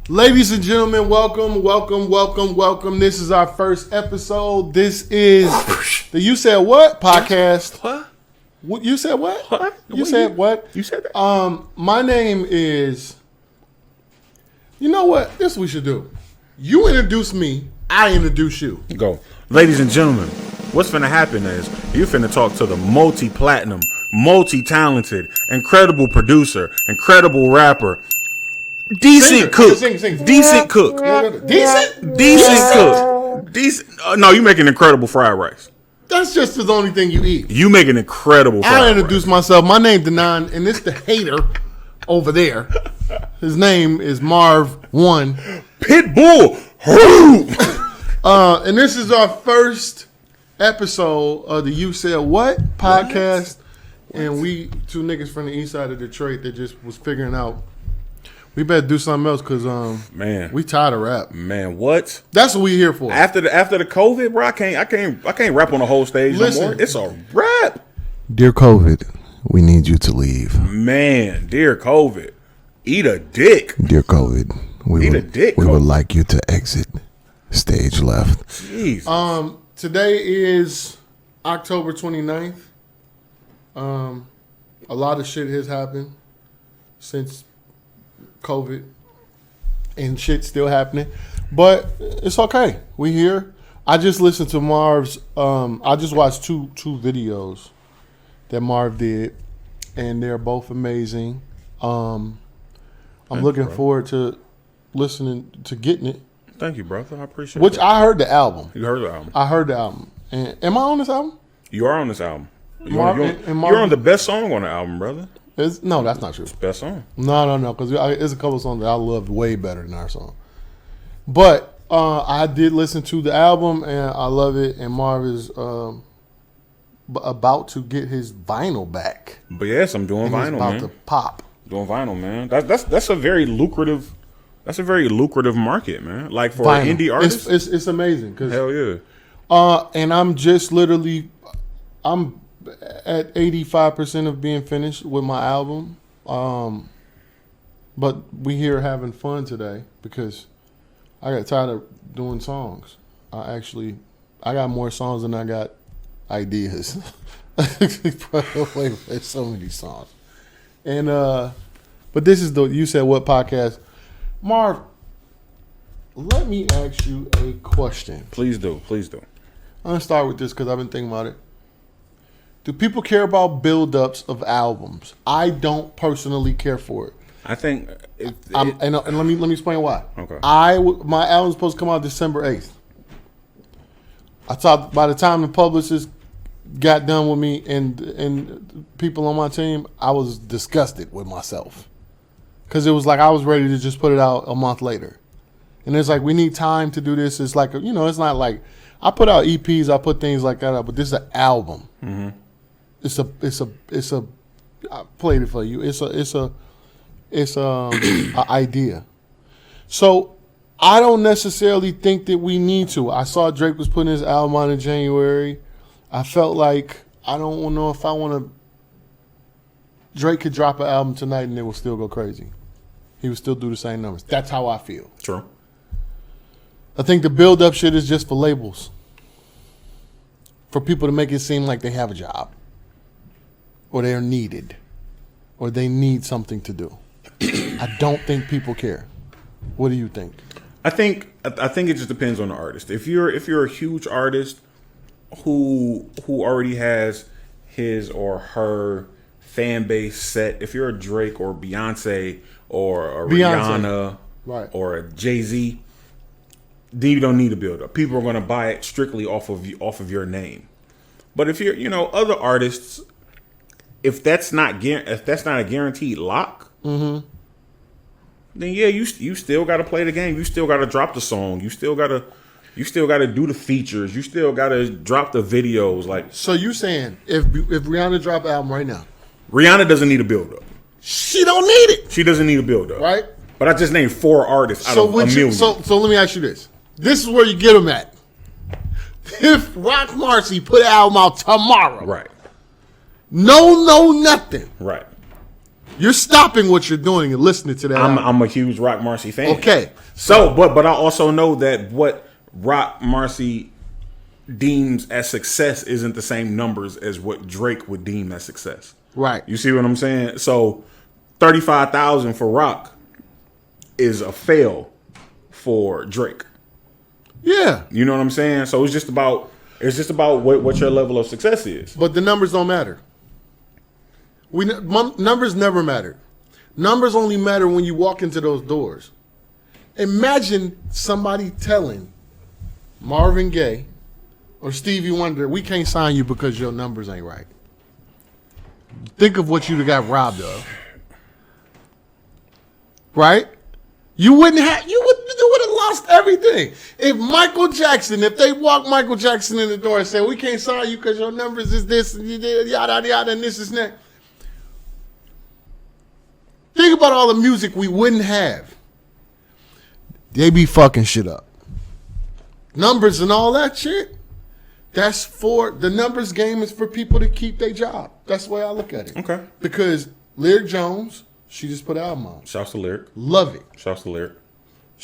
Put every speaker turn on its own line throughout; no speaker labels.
Ladies and gentlemen, welcome. This is our first episode. This is the You Said What podcast. What? You said what?
What?
You said what?
You said that?
My name is... You know what? This we should do. You introduce me, I introduce you.
Go. Ladies and gentlemen, what's finna happen is you finna talk to the multi-platinum, multi-talented, incredible producer, incredible rapper, decent cook. Decent cook. Decent cook. No, you make an incredible fried rice.
That's just the only thing you eat.
You make an incredible fried rice.
I introduce myself. My name's Denaun, and it's the hater over there. His name is Marv1.
Pitbull.
And this is our first episode of the You Said What podcast. What? And we two niggas from the east side of Detroit that just was figuring out we better do something else because
man,
we tired of rap.
Man, what?
That's what we here for.
After the COVID, bro, I can't rap on the whole stage no more. It's a rap.
Dear COVID, we need you to leave.
Man, dear COVID, eat a dick.
Dear COVID, we would like you to exit stage left.
Jeez.
Today is October 29th. A lot of shit has happened since COVID, and shit still happening, but it's okay. We here. I just listened to Marv's. I just watched two videos that Marv did, and they're both amazing. I'm looking forward to listening to getting it.
Thank you, brother. I appreciate it.
Which I heard the album.
You heard the album.
I heard the album. And am I on this album?
You are on this album. You're
Marv,
on the best song on the album, brother.
No, that's not true.
It's the best song.
No, because there's a couple of songs that I loved way better than our song. But I did listen to the album, and I love it. And Marv is about to get his vinyl back.
But yes, I'm doing vinyl, man.
About to pop.
Doing vinyl, man. That's a very lucrative. That's a very lucrative market, man. Like for
vinyl.
An indie artist,
it's amazing.
Hell yeah.
And I'm just literally, I'm at 85% of being finished with my album. But we here having fun today because I got tired of doing songs. I got more songs than I got ideas. There's so many songs. And but this is the You Said What podcast. Marv, let me ask you a question.
Please do.
I'm gonna start with this because I've been thinking about it. Do people care about build-ups of albums? I don't personally care for it.
I think,
and let me explain why.
Okay.
My album's supposed to come out December 8th. I thought by the time the publicist got done with me and people on my team, I was disgusted with myself because it was like I was ready to just put it out a month later, and it's like we need time to do this. It's like it's not like I put out EPs, I put things like that out, but this is an album. Mm-hmm. It's a. I played it for you. It's a idea. So I don't necessarily think that we need to. I saw Drake was putting his album on in January. I felt like I don't know if I want to. Drake could drop an album tonight and it will still go crazy. He would still do the same numbers. That's how I feel.
True.
I think the build-up shit is just for labels. For people to make it seem like they have a job. Or they're needed. Or they need something to do. I don't think people care. What do you think?
I think it just depends on the artist. If you're a huge artist who already has his or her fan base set, if you're a Drake or Beyonce or a Rihanna
right.
or a Jay-Z, then you don't need to build up. People are going to buy it strictly off of your name. But if you're other artists, if that's not a guaranteed lock,
mm-hmm.
then yeah, you still got to play the game. You still got to drop the song. You still got to do the features. You still got to drop the videos. Like,
so you saying if Rihanna drop an album right now,
Rihanna doesn't need a build up.
She don't need it.
She doesn't need a build up,
right?
But I just named 4 artists out of a million.
So let me ask you this. This is where you get them at. If Rock Marcy put an album out tomorrow,
right?
No, nothing.
Right.
You're stopping what you're doing and listening to that.
I'm a huge Rock Marcy fan.
Okay.
So, but I also know that what Rock Marcy deems as success isn't the same numbers as what Drake would deem as success.
Right.
You see what I'm saying? So 35,000 for Rock is a fail for Drake.
Yeah.
You know what I'm saying? So it's just about what your level of success is.
But the numbers don't matter. Numbers never matter. Numbers only matter when you walk into those doors. Imagine somebody telling Marvin Gaye or Stevie Wonder, we can't sign you because your numbers ain't right. Think of what you'd have got robbed of. Right? You would have lost everything. If they walked Michael Jackson in the door and said, we can't sign you because your numbers is this, and yada, yada, and this is that. Think about all the music we wouldn't have. They be fucking shit up. Numbers and all that shit, that's for, the numbers game is for people to keep their job. That's the way I look at it.
Okay.
Because Lyric Jones, she just put an album on.
Shouts to Lyric.
Love it.
Shouts to Lyric.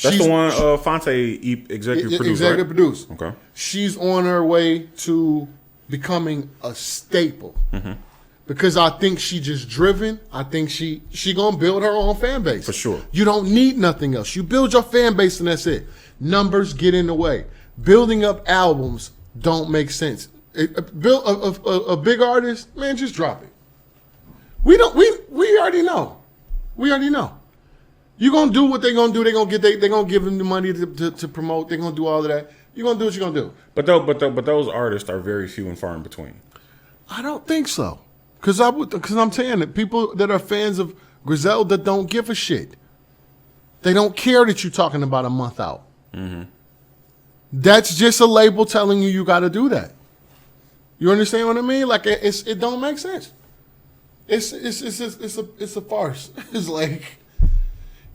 That's the one Fonte executive producer.
Executive producer.
Okay.
She's on her way to becoming a staple. Mm-hmm. Because I think she just driven. I think she gonna build her own fan base.
For sure.
You don't need nothing else. You build your fan base and that's it. Numbers get in the way. Building up albums don't make sense. Build a big artist, man, just drop it. We already know. We already know. You're gonna do what they're gonna do. They're gonna give them the money to promote. They're gonna do all of that. You're gonna do what you're gonna do.
But those artists are very few and far in between.
I don't think so. Because I'm saying that people that are fans of Griselda don't give a shit. They don't care that you're talking about a month out. Mm-hmm. That's just a label telling you got to do that. You understand what I mean? Like it don't make sense. It's a farce. It's like,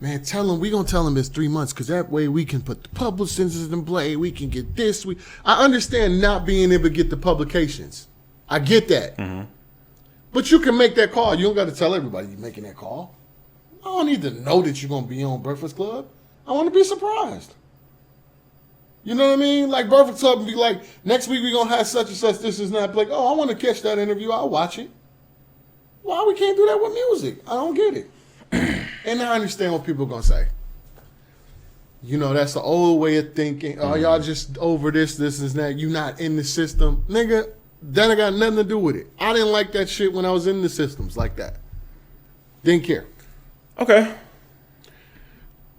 man, we gonna tell them it's 3 months because that way we can put the publicists in play. We can get this. I understand not being able to get the publications. I get that. Mm-hmm. But you can make that call. You don't got to tell everybody you're making that call. I don't need to know that you're going to be on Breakfast Club. I want to be surprised. You know what I mean? Like Breakfast Club would be like, next week we're going to have such and such, this is not. Like, oh, I want to catch that interview. I'll watch it. Why we can't do that with music? I don't get it. And I understand what people are going to say. You know, that's the old way of thinking. Oh, y'all just over this and that. You not in the system. Nigga, that ain't got nothing to do with it. I didn't like that shit when I was in the systems like that. Didn't care.
Okay.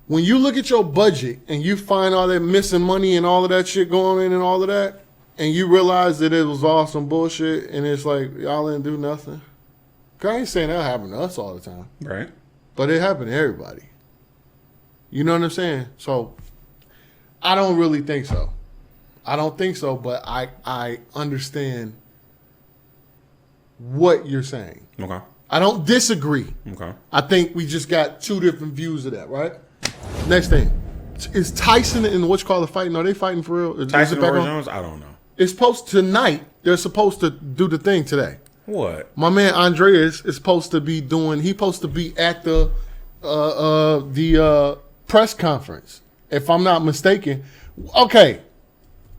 When you look at your budget and you find all that missing money and all of that shit going in and all of that, and you realize that it was all some bullshit and it's like, y'all didn't do nothing. I ain't saying that happened to us all the time.
Right.
But it happened to everybody. You know what I'm saying? So, I don't really think so. I don't think so, but I understand what you're saying.
Okay.
I don't disagree.
Okay.
I think we just got two different views of that, right? Next thing. Is Tyson and what's called the fighting? Are they fighting for real?
Tyson Vs Roy Jones? I don't know.
It's supposed tonight. They're supposed to do the thing today.
What?
My man Andreas is supposed to be he's supposed to be at the press conference, if I'm not mistaken. Okay.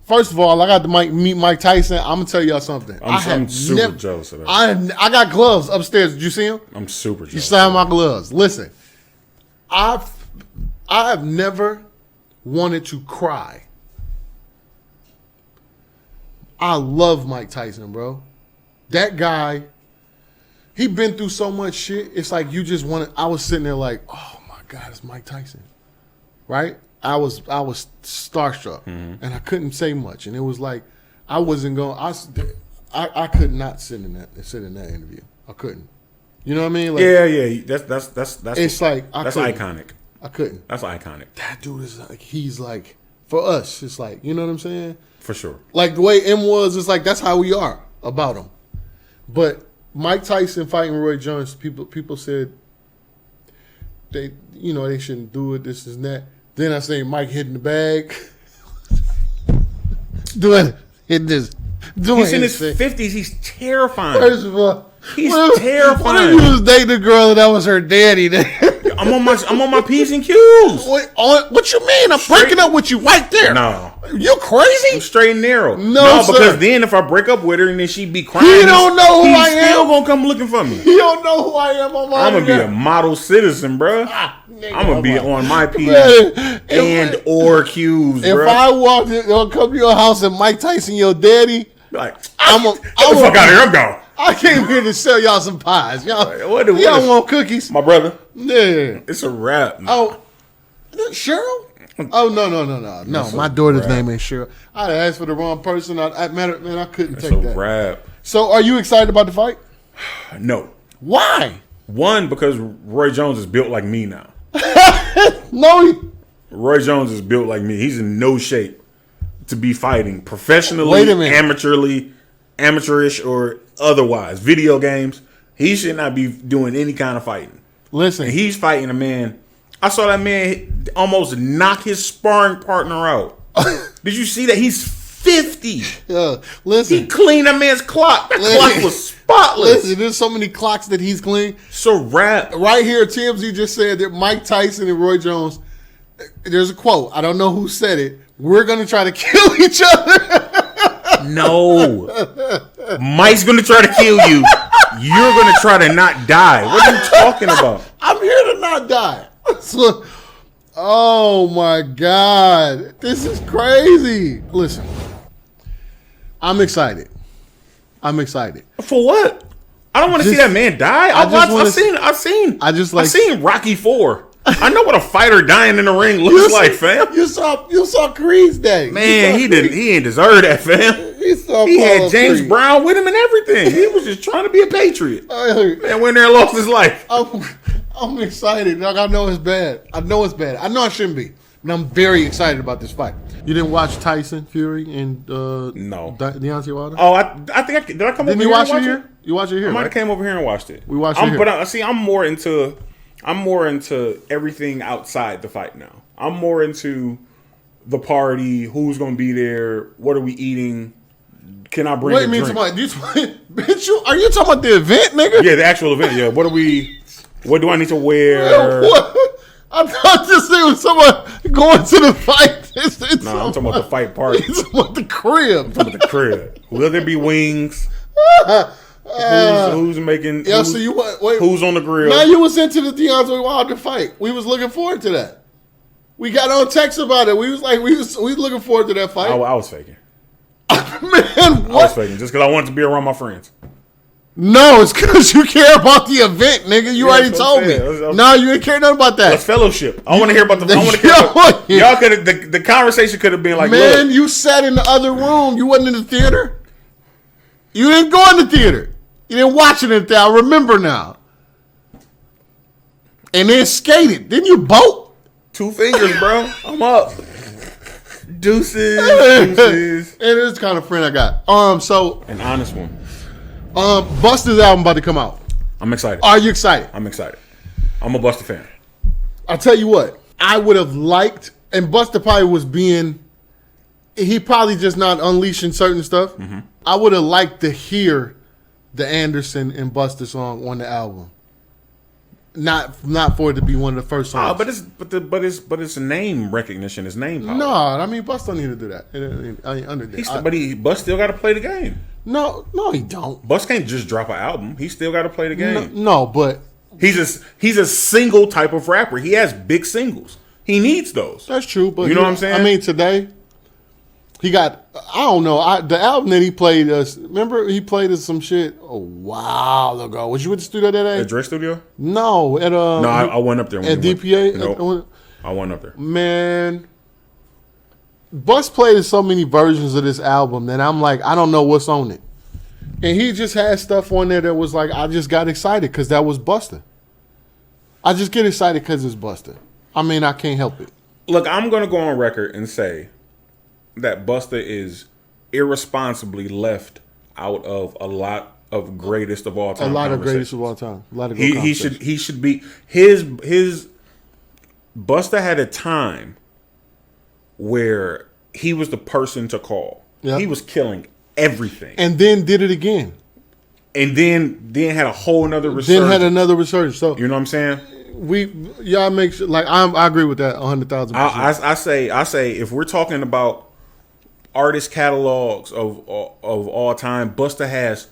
First of all, I got to meet Mike Tyson. I'm gonna tell y'all something.
I'm super jealous of that.
I got gloves upstairs. Did you see them?
I'm super jealous.
You saw my gloves. Listen, I have never wanted to cry. I love Mike Tyson, bro. That guy, he been through so much shit. It's like you just want to. I was sitting there like, oh my God, it's Mike Tyson, right? I was starstruck, and I couldn't say much, and it was like I wasn't going. I could not sit in that interview. I couldn't. You know what I mean? Like,
yeah. That's.
It's like
that's iconic.
I couldn't.
That's iconic.
That dude is like, he's like, for us, it's like, you know what I'm saying?
For sure.
Like the way M was, it's like that's how we are about him. But Mike Tyson fighting Roy Jones, people said they shouldn't do it. This and that. Then I say Mike hitting the bag,
He's in his 50s. He's terrifying.
First of all,
He's
What
terrifying.
if you was dating a girl and that was her daddy?
I'm on my P's and Q's.
What you mean? I'm breaking up with you right there.
No.
You crazy?
I'm straight and narrow.
No, sir.
Because then if I break up with her and then she be crying,
He don't know who I am.
He's still gonna come looking for me.
You don't know who I am. I'm
gonna be a model citizen, bro. I'm gonna be on my P's and or Q's, bro.
If I walked in, come to your house and Mike Tyson, your daddy,
like,
I'm
get the fuck out of here. I'm gone.
I came here to sell y'all some pies. Y'all want cookies?
My brother.
Yeah.
It's a wrap.
Oh, Cheryl? Oh, no. My daughter's name ain't Cheryl. I asked for the wrong person. I couldn't take that.
It's a wrap.
So, are you excited about the fight?
No.
Why?
One, because Roy Jones is built like me now.
No.
Roy Jones is built like me. He's in no shape to be fighting professionally,
Wait a minute.
amateurish, or otherwise. Video games. He should not be doing any kind of fighting.
Listen.
And he's fighting a man. I saw that man almost knock his sparring partner out. Did you see that? He's 50.
Listen.
He cleaned that man's clock. That clock was spotless.
Listen, there's so many clocks that he's cleaned.
So rap.
Right here, TMZ just said that Mike Tyson and Roy Jones, there's a quote. I don't know who said it. We're going to try to kill each other.
No. Mike's going to try to kill you. You're going to try to not die. What are you talking about?
I'm here to not die. So, oh, my God. This is crazy. Listen, I'm excited.
For what? I don't want to see that man die. I've seen Rocky IV. I know what a fighter dying in the ring looks like, fam.
You saw Creed's day.
Man, he ain't deserve that, fam. He had James Brown with him and everything. He was just trying to be a patriot. And went there and lost his life.
I'm excited. Like, I know it's bad. I know I shouldn't be. And I'm very excited about this fight. You didn't watch Tyson Fury and
no
Deontay Wilder?
Oh, I think did I come over here?
Didn't you watch it here? You watched it here?
I might have came over here and watched it.
We watched it here.
But I'm more into everything outside the fight now. I'm more into the party. Who's gonna be there? What are we eating? Can I bring? Wait,
bitch, are you talking about the event, nigga?
Yeah, the actual event. Yeah. What do I need to wear?
What? I thought this thing was someone going to the fight.
I'm talking about the fight party.
It's about the crib.
I'm talking about the crib. Will there be wings? Who's making?
Yeah. So you wait.
Who's on the grill?
Now you was into the Deontay Wilder fight. We was looking forward to that. We got on text about it. We was looking forward to that fight.
I was faking.
Man, what?
I was faking just because I wanted to be around my friends.
No, it's because you care about the event, nigga. You already told me. No, you didn't care nothing about that.
Let's fellowship. I want to hear about the. I want to hear. Y'all could have the conversation could have been like,
man, you sat in the other room. You wasn't in the theater. You didn't go in the theater. You didn't watch it in the theater. I remember now. And then skated. Didn't you boat?
2 fingers, bro. I'm up. Deuces.
And it's the kind of friend I got. So
an honest one.
Busta's album about to come out.
I'm excited.
Are you excited?
I'm excited. I'm a Busta fan.
I'll tell you what. I would have liked, and Busta probably was being, he probably just not unleashing certain stuff. Mm-hmm. I would have liked to hear the Anderson and Busta song on the album. Not for it to be one of the first songs.
But it's name recognition. It's name power.
No, I mean Busta don't need to do that.
Bust still got to play the game.
No, he don't.
Bust can't just drop an album. He still got to play the game.
No, but
he's a single type of rapper. He has big singles. He needs those.
That's true, but
you know what I'm saying?
I mean, today he got. I don't know. The album that he played. Remember, he played us some shit a while ago. Was you at the studio that day?
At Dre Studio?
No, at
No, I went up there.
At DPA.
Nope. I went up there.
Man, Bus played so many versions of this album that I'm like, I don't know what's on it. And he just had stuff on there that was like, I just got excited because that was Busta. I just get excited because it's Busta. I mean, I can't help it.
Look, I'm going to go on record and say that Busta is irresponsibly left out of a lot of greatest of all time.
A lot of greatest of all time. A lot of
he should be his Busta had a time where he was the person to call. Yep. He was killing everything.
And then did it again.
and then had a whole nother resurgence.
Then had another resurgence. So
you know what I'm saying?
Y'all make sure. Like I agree with that 100,000%.
I say if we're talking about artist catalogs of all time, Busta has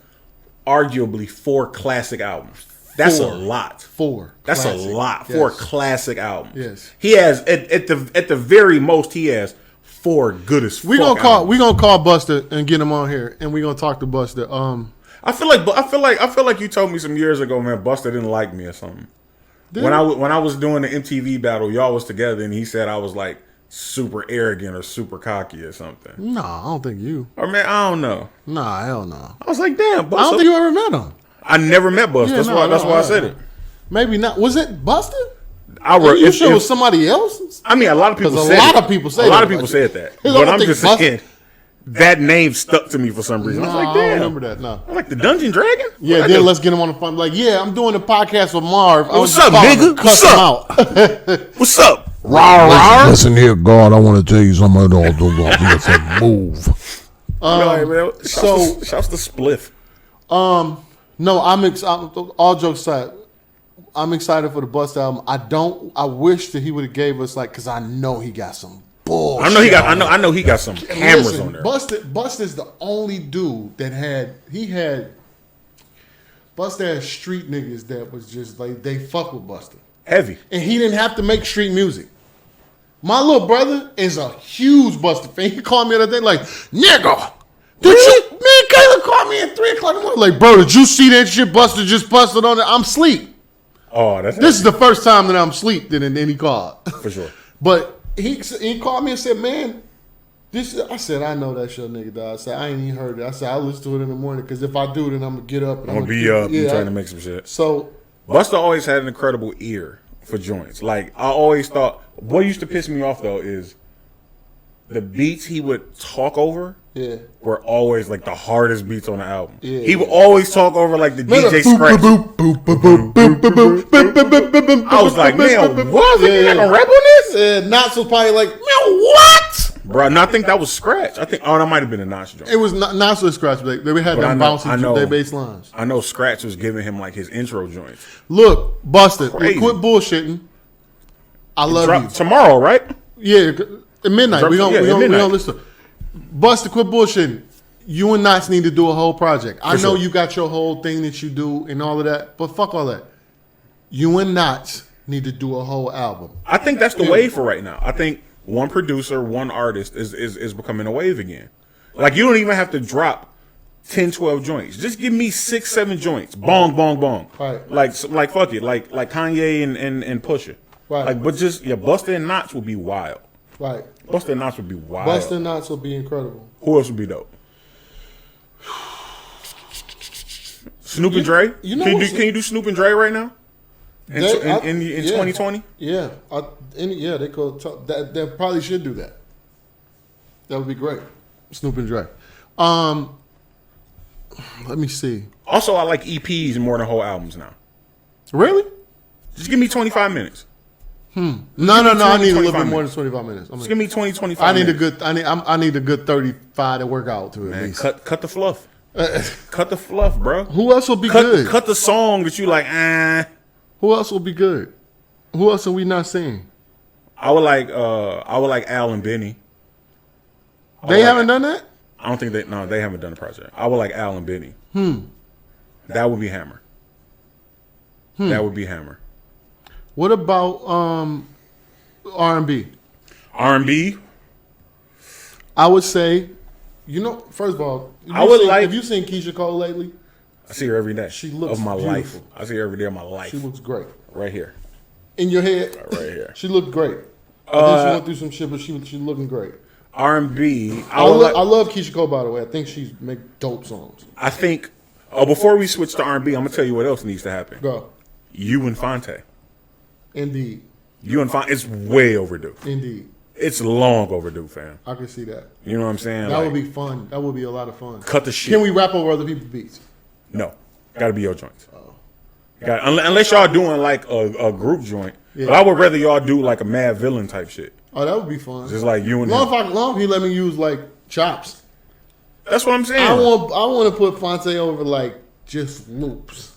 arguably 4 classic albums. That's a lot.
4.
That's
classic.
A lot.
Yes.
4 classic albums.
Yes.
He has at the very most he has 4 good as fuck.
We gonna call Busta and get him on here, and we gonna talk to Busta.
I feel like you told me some years ago, man, Busta didn't like me or something. When I was doing the MTV battle, y'all was together, and he said I was like super arrogant or super cocky or something.
Nah, I don't think you.
Or man, I don't know.
Nah, hell no.
I was like, damn, Busta.
I don't think you ever met him.
I never met Busta.
Yeah,
that's why I said it.
Maybe not. Was it Busta?
You
sure it was somebody else?
I mean, a lot of people said that. A lot of people said that. But I'm just saying, that name stuck to me for some reason. I was like, damn.
I don't remember that, no.
I'm like, the Dungeon Dragon?
Yeah, then let's get him on the phone. Like, yeah, I'm doing a podcast with Marv.
What's up, nigga? What's up? What's up? Rawr.
Listen here, God, I want to tell you something. I'll move.
Shouts to Spliff.
No, all jokes aside, I'm excited for the Busta album. I wish that he would have gave us because I know he got some bullshit.
I know he got some cameras on there.
Busta's the only dude that had Busta had street niggas that was just like they fuck with Busta.
Heavy.
And he didn't have to make street music. My little brother is a huge Busta fan. He called me the other day like, nigga, man, Caleb called me at 3 o'clock in the morning. Like, bro, did you see that shit Busta just busted on it? I'm asleep.
Oh,
this is the first time that I'm asleep. Then he called.
For sure.
But he called me and said, man, I said, I know that's your nigga, dog. I said, I ain't even heard it. I said, I'll listen to it in the morning because if I do, then I'm going to get up.
I'm going to be up and trying to make some shit.
So,
Busta always had an incredible ear for joints. Like, I always thought, what used to piss me off, though, is the beats he would talk over were always, like, the hardest beats on the album. Yeah. He would always talk over, like, the DJ scratch. I was like, man, what? You not gonna rap on this?
Knots was probably like, man, what?
Bro, no, I think that was scratch. That might have been a Notch joint.
It was Knots with scratch. They had them bouncing their bass lines.
I know Scratch was giving him, like, his intro joints.
Look, Busta, quit bullshitting. I love you.
Tomorrow, right?
Yeah, at midnight. We don't listen. Busta, quit bullshitting. You and Knots need to do a whole project. I know you got your whole thing that you do and all of that, but fuck all that. You and Knots need to do a whole album.
I think that's the wave for right now. I think one producer, one artist is becoming a wave again. Like, you don't even have to drop 10, 12 joints. Just give me 6, 7 joints. Bong, bong, bong.
Right.
Like fuck it. Like Kanye and Pusha.
Right.
Like, but just Busta and Knots would be wild.
Right.
Busta and Knots would be wild.
Busta and Knots would be incredible.
Who else would be dope? Snoop and Dre. Can you do Snoop and Dre right now? In 2020?
Yeah. They could talk, they probably should do that. That would be great. Snoop and Dre. Let me see.
Also, I like EPs more than whole albums now.
Really?
Just give me 25 minutes.
No. I need a little bit more than 25 minutes.
Just give me 20, 25 minutes.
I need a good 35 to work out to at least.
Cut the fluff. Cut the fluff, bro.
Who else will be good?
Cut the song that you like,
Who else will be good? Who else are we not seeing?
I would like Al and Benny.
They haven't done that?
I don't think they haven't done a project. I would like Al and Benny. That would be Hammer. That would be Hammer.
What about R&B?
R&B?
I would say, first of all, have you seen Keisha Cole lately?
I see her every day.
She looks
of my
beautiful.
life. I see her every day of my life.
She looks great.
Right here.
In your head?
Right here.
She looked great. I think she went through some shit, but she's looking great.
R&B.
I love Keisha Cole, by the way. I think she's make dope songs.
I think, before we switch to R&B, I'm going to tell you what else needs to happen.
Go.
You and Fonte.
Indeed.
You and Fonte. It's way overdue.
Indeed.
It's long overdue, fam.
I can see that.
You know what I'm saying?
That would be fun. That would be a lot of fun.
Cut the shit.
Can we rap over other people's beats?
No. Got to be your joints. Unless y'all doing like a group joint.
Yeah.
But I would rather y'all do like a Mad Villain type shit.
Oh, that would be fun.
Just like you and
long he let me use like chops.
That's what I'm saying.
I want to put Fonte over like just loops,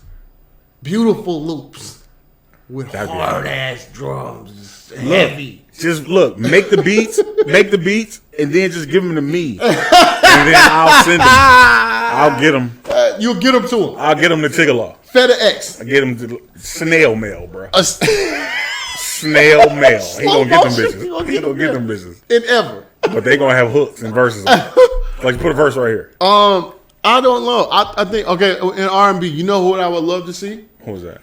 beautiful loops with
That'd be
hard
hard.
ass drums, heavy.
Just look, make the beats, and then just give them to me, and then I'll send them. I'll get them.
You'll get them to him.
I'll get them to Tigalaw.
FedEx.
I get them to snail mail, bro.
A
Snail mail. He gonna get them
Slow motion.
bitches. He gonna get them bitches.
in ever.
But they gonna have hooks and verses. Like put a verse right here.
I don't know. I think okay in R&B. You know what I would love to see?
What was that?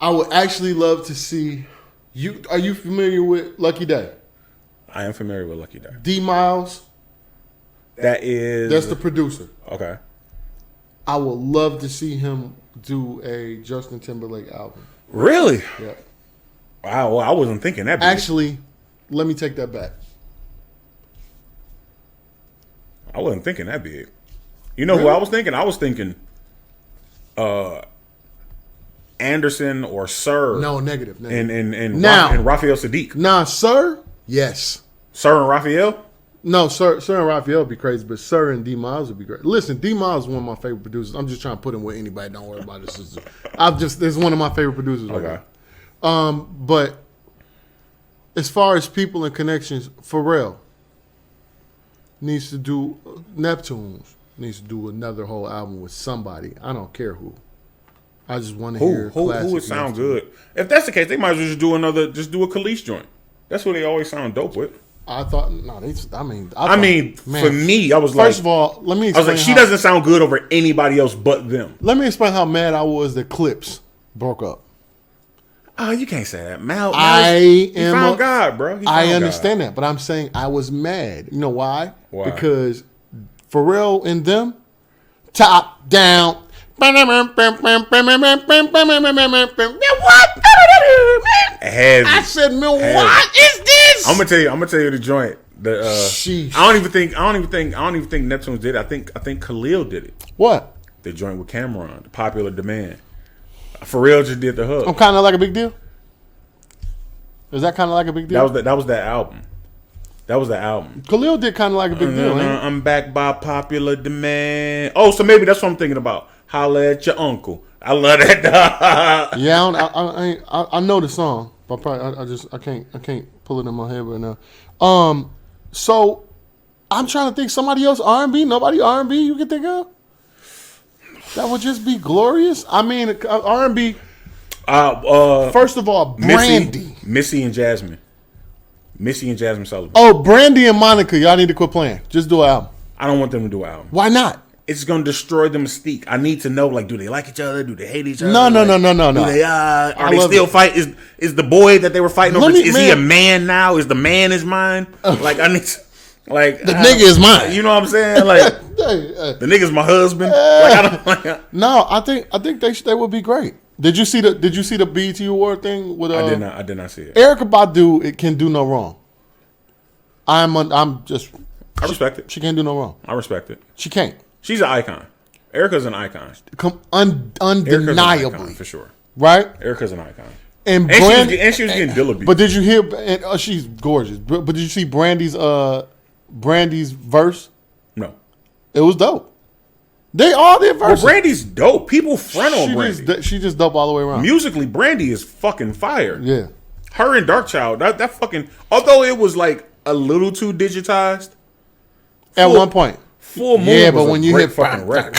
I would actually love to see you. Are you familiar with Lucky Day?
I am familiar with Lucky Day.
D Miles.
That's
the producer.
Okay.
I would love to see him do a Justin Timberlake album.
Really?
Yeah.
Wow. Well, I wasn't thinking that. Big.
Actually, let me take that back.
I wasn't thinking that big. You know who I was thinking? I was thinking Anderson or Sir.
No, negative.
And
Now.
and Raphael Sadiq.
Nah, Sir? Yes.
Sir and Raphael?
No, Sir and Raphael would be crazy, but Sir and D Miles would be great. Listen, D Miles is one of my favorite producers. I'm just trying to put him with anybody. Don't worry about this. This is one of my favorite producers right
Okay.
now. But as far as people and connections, Pharrell needs to do Neptunes needs to do another whole album with somebody. I don't care who. I just want to hear
Who would sound good? If that's the case, they might as well just do a Khalees joint. That's what they always sound dope with.
I thought no,
Man, for me, I was like,
first of all, let me. Explain
I was like, she doesn't sound good over anybody else but them.
Let me explain how mad I was that Clips broke up.
Oh, you can't say that, Mal.
He
found God, bro.
I understand that, but I'm saying I was mad. You know why?
Why?
Because Pharrell and them, top down.
Heavy.
I said, man, what is this?
I'm gonna tell you the joint.
Sheesh.
I don't even think Neptunes did it. I think Khalil did it.
What?
The joint with Cameron, the Popular Demand. Pharrell just did the hook.
I'm kind of like a big deal. Is that kind of like a big deal?
That was that album. That was the album.
Khalil did kind of like a big deal. Ain't it?
I'm back by popular demand. Oh, so maybe that's what I'm thinking about. Holla at your uncle. I love that.
Yeah, I know the song, but probably I can't pull it in my head right now. So I'm trying to think somebody else R&B. Nobody R&B you can think of. That would just be glorious. I mean, R&B. First of all, Brandy,
Missy and Jasmine Sullivan.
Oh, Brandy and Monica, y'all need to quit playing. Just do an album.
I don't want them to do an album.
Why not?
It's gonna destroy the mystique. I need to know, like, do they like each other? Do they hate each other?
No.
Do they? Are they still fight? Is the boy that they were fighting over? Is he a man now? Is the man his mind? Like I need. Like
the nigga is mine.
You know what I'm saying? Like the nigga's my husband.
No, I think they would be great. Did you see the BET Award thing with?
I did not see it.
Erykah Badu, it can do no wrong. I respect
it.
She can't do no wrong.
I respect it.
She can't.
She's an icon. Erykah's an icon.
Undeniably,
icon, for sure.
Right?
Erykah's an icon.
And
she was getting Dilla beat.
But did you hear? She's gorgeous. But did you see Brandy's verse?
No.
It was dope. They all their verses.
Well, Brandy's dope. People front on Brandy.
She just dope all the way around.
Musically, Brandy is fucking fire.
Yeah.
Her and Darkchild, that fucking, although it was like a little too digitized.
At one point.
Full Moon.
Yeah, but when you hit
fucking record.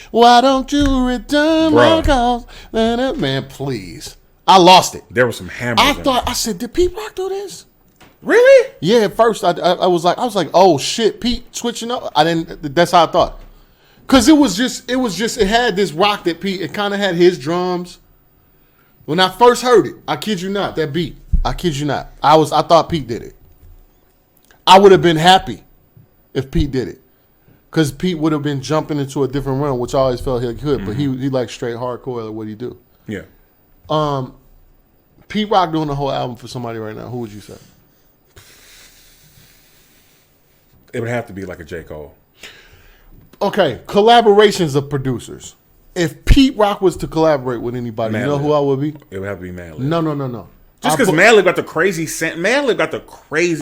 Why don't you return my calls? Man, please. I lost it.
There was some hammers.
I said, did Pete Rock do this?
Really?
Yeah, at first I was like, oh shit, Pete switching up. I didn't. That's how I thought. Cause it had this rock that Pete. It kind of had his drums. When I first heard it, I kid you not, that beat. I kid you not. I thought Pete did it. I would have been happy if Pete did it, cause Pete would have been jumping into a different realm, which I always felt he could. But he like straight hardcore. Like what he do?
Yeah.
Pete Rock doing the whole album for somebody right now. Who would you say?
It would have to be like a J. Cole.
Okay, collaborations of producers. If Pete Rock was to collaborate with anybody, you know who I would be?
It would have to be Madlib.
No.
Just because Madlib got the crazy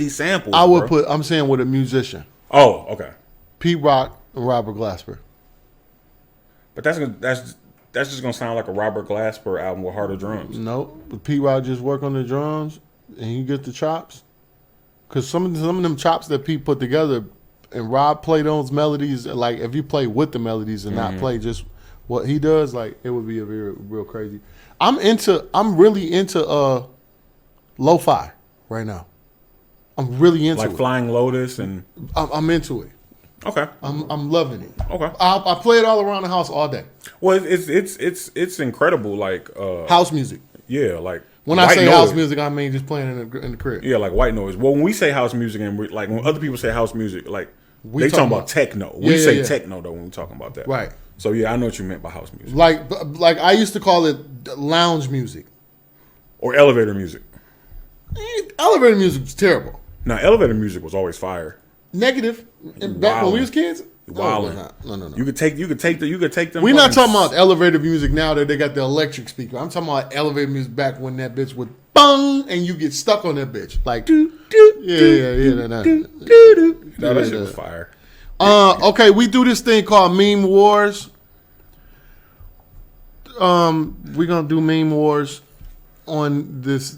samples.
I would put. I'm saying with a musician.
Oh, okay.
Pete Rock and Robert Glasper.
But that's just gonna sound like a Robert Glasper album with harder drums.
Nope. But P-Rod just work on the drums and he get the chops. Because some of them chops that Pete put together and Rob play those melodies, like if you play with the melodies and not play just what he does, like it would be a real crazy. I'm really into lo-fi right now. I'm really into
like
it.
Flying Lotus and
I'm into it.
Okay.
I'm loving it.
Okay.
I play it all around the house all day.
Well, it's incredible. Like
House music.
Yeah, like
when I say house music, I mean just playing in the crib.
Yeah, like white noise. Well, when we say house music and like when other people say house music, like they talking about techno. We say techno though when we talking about that.
Right.
So yeah, I know what you meant by house music.
Like I used to call it lounge music
or elevator music.
Elevator music was terrible.
Now elevator music was always fire.
Negative. Back when we was kids. No.
You could take them.
We're not talking about elevator music now that they got the electric speaker. I'm talking about elevator music back when that bitch would bung and you get stuck on that bitch. Like
that shit was fire.
Okay, we do this thing called Meme Wars. We're gonna do Meme Wars on this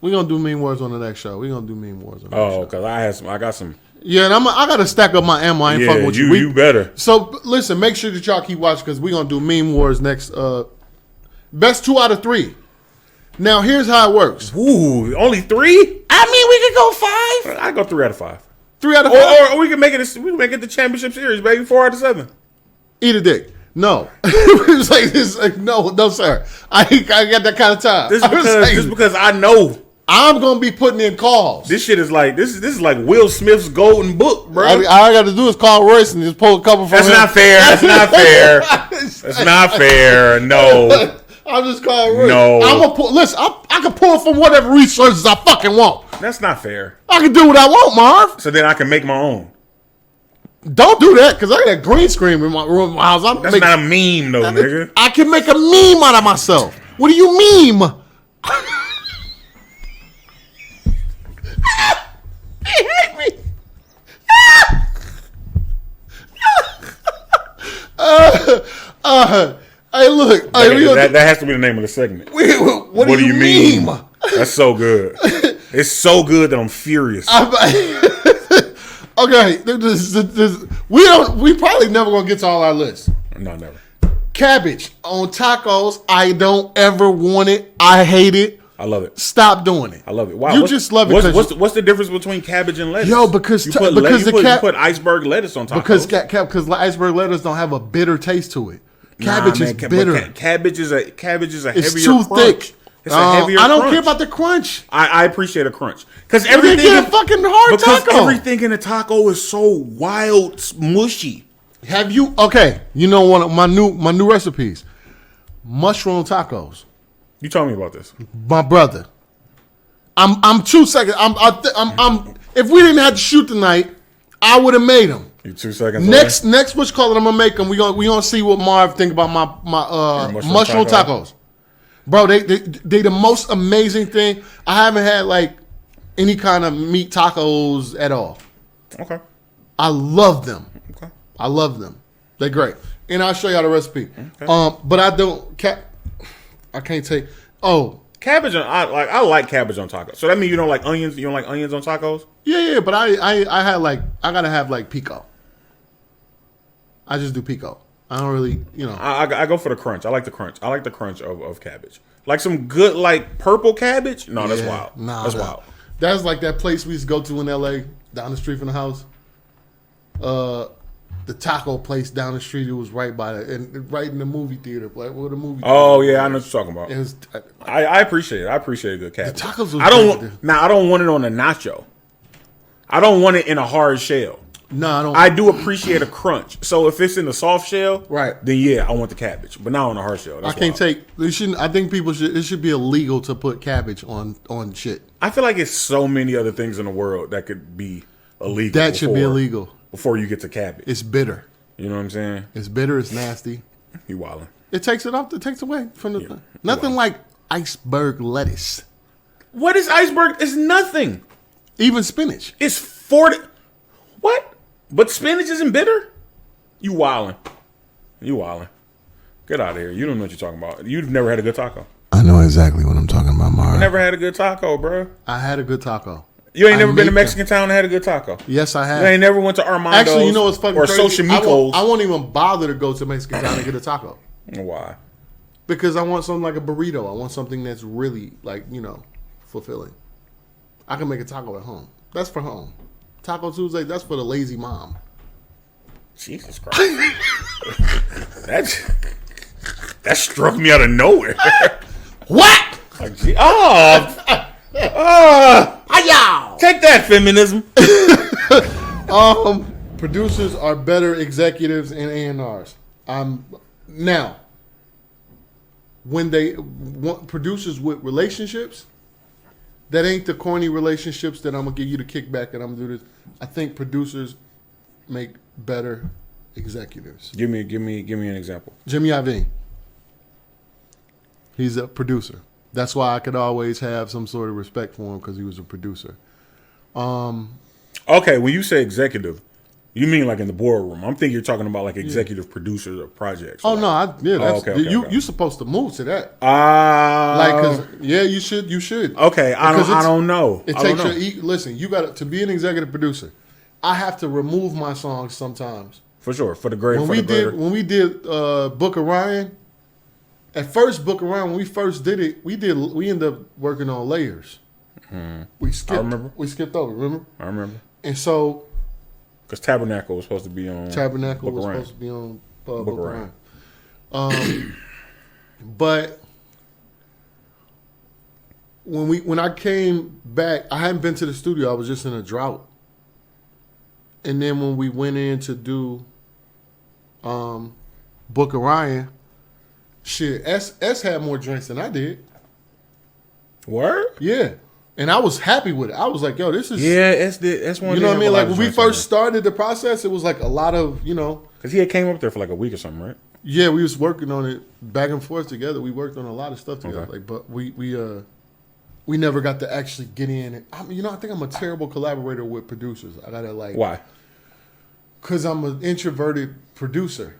we're gonna do Meme Wars on the next show. We're gonna do Meme Wars on the next show.
Because I got some.
Yeah, and I gotta stack up my ammo. I ain't fucking with you.
You better.
So listen, make sure that y'all keep watching because we're gonna do Meme Wars next. Best 2 out of 3. Now here's how it works.
Ooh, only 3?
I mean, we could go 5.
I go 3 out of 5.
3 out of 5.
Or we can make it. We can make it the championship series, baby. 4 out of 7.
Eat a dick. No, it's like this. Like, no, sir. I got that kind of time.
This because I know
I'm gonna be putting in calls.
This shit is like this is like Will Smith's golden book, bro.
All I got to do is call Royce and just pull a couple from him.
That's not fair. That's not fair. No.
I'm just calling Royce.
No.
I'm gonna pull. Listen, I can pull from whatever resources I fucking want.
That's not fair.
I can do what I want, Marv.
So then I can make my own.
Don't do that, because I got a green screen in my room, my house.
That's not a meme, though, nigga.
I can make a meme out of myself. What do you meme? He hate me. Hey, look.
That has to be the name of the segment.
What do you meme?
That's so good. It's so good that I'm furious.
Okay, we probably never gonna get to all our lists.
No, never.
Cabbage on tacos. I don't ever want it. I hate it.
I love it.
Stop doing it.
I love it. Wow.
You just love it.
What's the difference between cabbage and lettuce?
Yo, because
you put iceberg lettuce on tacos.
Because iceberg lettuce don't have a bitter taste to it. Cabbage is bitter.
Cabbage is a heavier.
It's too
crunch.
thick.
It's a heavier.
I don't care about the crunch.
I appreciate a crunch because everything
get a fucking hard taco.
Everything in a taco is so wild, mushy.
Have you? Okay, you know one of my new recipes: mushroom tacos.
You told me about this,
my brother. I'm 2 seconds. I'm. If we didn't have to shoot tonight, I would have made them.
You 2 seconds.
Next, which color I'm gonna make them? We gonna see what Marv think about my mushroom tacos. Bro, they the most amazing thing. I haven't had like any kind of meat tacos at all.
Okay.
I love them.
Okay.
I love them. They're great. And I'll show y'all the recipe.
Okay.
But I don't I can't take
cabbage I like cabbage on tacos. So that means you don't like onions? You don't like onions on tacos?
Yeah, but I had like I gotta have like pico. I just do pico. I don't really,
I go for the crunch. I like the crunch. I like the crunch of cabbage. Like some good, like, purple cabbage? No, that's wild. That's wild.
That's like that place we used to go to in L.A., down the street from the house. The taco place down the street, it was right by right in the movie theater. Like, where the movie
Oh, yeah, I know what you're talking about.
It was,
I appreciate it. I appreciate a good cabbage.
The tacos was
I don't want it on a nacho. I don't want it in a hard shell.
No, I don't.
I do appreciate a crunch. So if it's in the soft shell,
right,
then yeah, I want the cabbage, but not on the hard shell. That's
I can't take. I think people should. It should be illegal to put cabbage on shit.
I feel like it's so many other things in the world that could be illegal.
That should be illegal
before you get to cabbage.
It's bitter.
You know what I'm saying?
It's bitter. It's nasty.
You wildin'.
It takes it off. It takes away from the nothing like iceberg lettuce.
What is iceberg? It's nothing.
Even spinach.
It's 40. What? But spinach isn't bitter? You wildin'. You wildin'. Get out of here. You don't know what you're talking about. You've never had a good taco.
I know exactly what I'm talking about, Marv.
I never had a good taco, bro.
I had a good taco.
You ain't never been to Mexican town and had a good taco.
Yes, I have.
You ain't never went to Armando's.
Actually, you know what's fucking
or
crazy?
Xochimilco's.
I won't even bother to go to Mexican town and get a taco.
Why?
Because I want something like a burrito. I want something that's really, fulfilling. I can make a taco at home. That's for home. Taco Tuesday, that's for the lazy mom.
Jesus Christ. that struck me out of nowhere.
What?
Take that, feminism.
Producers are better executives and A&Rs. Now, when they want producers with relationships, that ain't the corny relationships that I'm gonna give you the kickback and I'm gonna do this. I think producers make better executives.
Give me an example.
Jimmy Iovine. He's a producer. That's why I could always have some sort of respect for him because he was a producer.
Okay, when you say executive, you mean like in the boardroom. I'm thinking you're talking about like executive producers of projects.
Oh,
like,
no.
Okay,
you're supposed to move to that. You should.
Okay, I don't know.
It takes listen, you got to be an executive producer. I have to remove my songs sometimes.
For sure, for the grade.
When we did Book of Ryan, at first Book of Ryan, when we first did it, we ended up working on layers. We skipped.
I remember.
We skipped over. Remember?
I remember.
And so,
because Tabernacle was supposed to be on.
Tabernacle was supposed to be on Book of Ryan. But when I came back, I hadn't been to the studio. I was just in a drought. And then when we went in to do Book of Ryan, shit, S had more drinks than I did.
Word?
Yeah. And I was happy with it. I was like, yo, this is...
Yeah, that's one.
You know what I mean? Like, when we first started the process, it was like a lot of, Because
he had came up there for like a week or something, right?
Yeah, we was working on it back and forth together. We worked on a lot of stuff together.
Okay.
But we never got to actually get in. I think I'm a terrible collaborator with producers. I got to
Why?
Because I'm an introverted producer.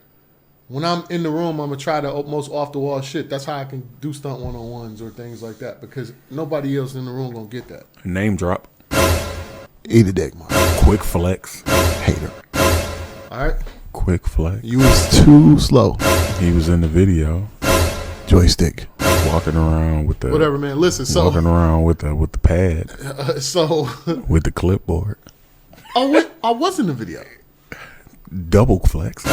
When I'm in the room, I'm going to try the most off-the-wall shit. That's how I can do stunt one-on-ones or things like that because nobody else in the room going to get that.
Name drop.
Eat a dick, Marv.
Quick flex.
Hater.
All right?
Quick flex.
You was too slow.
He was in the video.
Joystick.
Walking around with the...
Whatever, man. Listen, so...
Walking around with the pad. With the clipboard.
Oh, wait. I was in the video.
Double flex.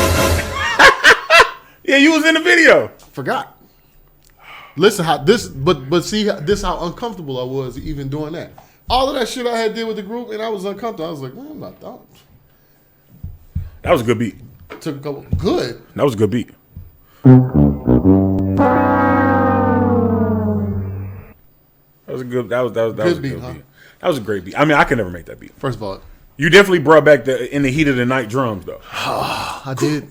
Yeah, you was in the video.
Forgot. Listen how this, but see this how uncomfortable I was even doing that. All of that shit I had did with the group, and I was uncomfortable. I was like, I'm not done.
That was a good beat.
Took a couple. Good.
That was a good beat. That was a good. That was a good beat. That was a great beat. I mean, I could never make that beat.
First of all,
you definitely brought back the in the heat of the night drums though.
I did.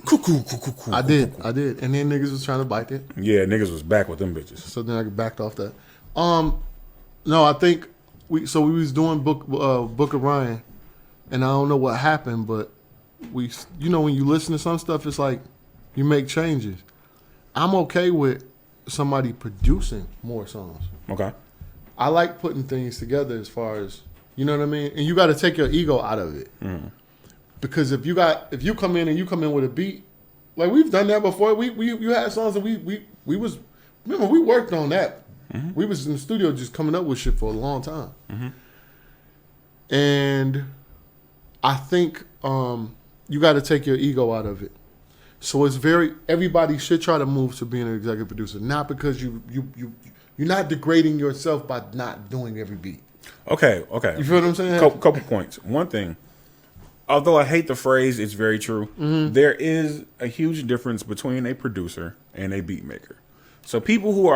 I did. And then niggas was trying to bite it.
Yeah, niggas was back with them bitches.
So then I backed off that. No, I think we was doing Book of Ryan, and I don't know what happened, but when you listen to some stuff, it's like you make changes. I'm okay with somebody producing more songs.
Okay.
I like putting things together as far as. You know what I mean? And you got to take your ego out of it. Mm. Because if you come in with a beat, like we've done that before. You had songs that we worked on that. Mm-hmm. We was in the studio just coming up with shit for a long time. Mm-hmm. And I think you got to take your ego out of it. So everybody should try to move to being an executive producer, not because you're not degrading yourself by not doing every beat.
Okay.
You feel what I'm saying?
Couple points. One thing, although I hate the phrase, it's very true. Mm-hmm. There is a huge difference between a producer and a beat maker. So people who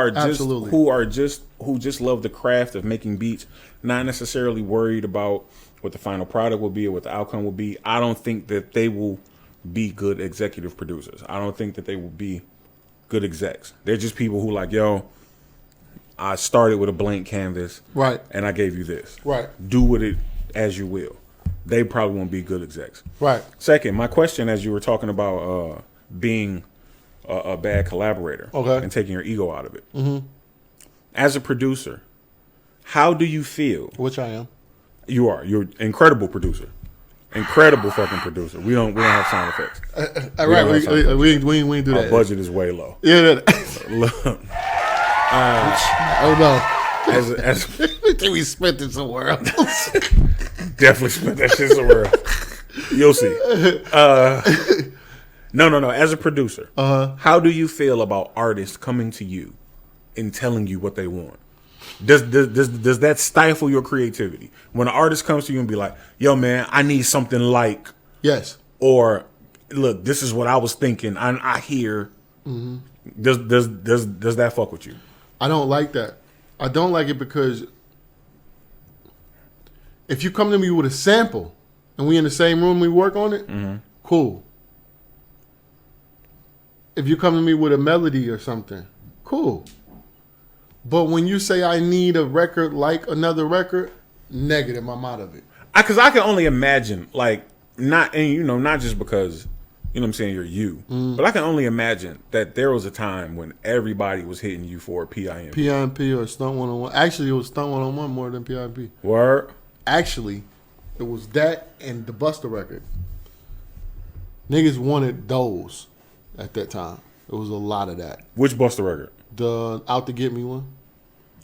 just love the craft of making beats, not necessarily worried about what the final product will be or what the outcome will be, I don't think that they will be good executive producers. I don't think that they will be good execs. They're just people who like, yo, I started with a blank canvas,
right,
and I gave you this.
Right.
Do with it as you will. They probably won't be good execs.
Right.
Second, my question as you were talking about being a bad collaborator.
Okay.
And taking your ego out of it. Mm-hmm. As a producer, how do you feel?
Which I am.
You're an incredible producer. Incredible fucking producer. We don't have sound effects.
All right, we ain't do that.
Our budget is way low.
Yeah.
Look,
Oh no.
as
We spent it somewhere else.
definitely spent that shit somewhere else. You'll see. No. As a producer, how do you feel about artists coming to you and telling you what they want? Does that stifle your creativity when an artist comes to you and be like, "Yo, man, I need something like,"
Yes.
or "Look, this is what I was thinking. I hear." Mm-hmm. Does that fuck with you?
I don't like that. I don't like it because if you come to me with a sample and we in the same room, we work on it, cool. If you come to me with a melody or something, cool. But when you say I need a record like another record, negative, I'm out of it.
Because I can only imagine, like, not just because, you know what I'm saying, you're you, but I can only imagine that there was a time when everybody was hitting you for a PIMP.
PIMP or Stunt 101. Actually, it was Stunt 101 more than PIMP.
Word?
Actually, it was that and the Buster record. Niggas wanted those at that time. It was a lot of that.
Which Buster record?
The Out to Get Me one.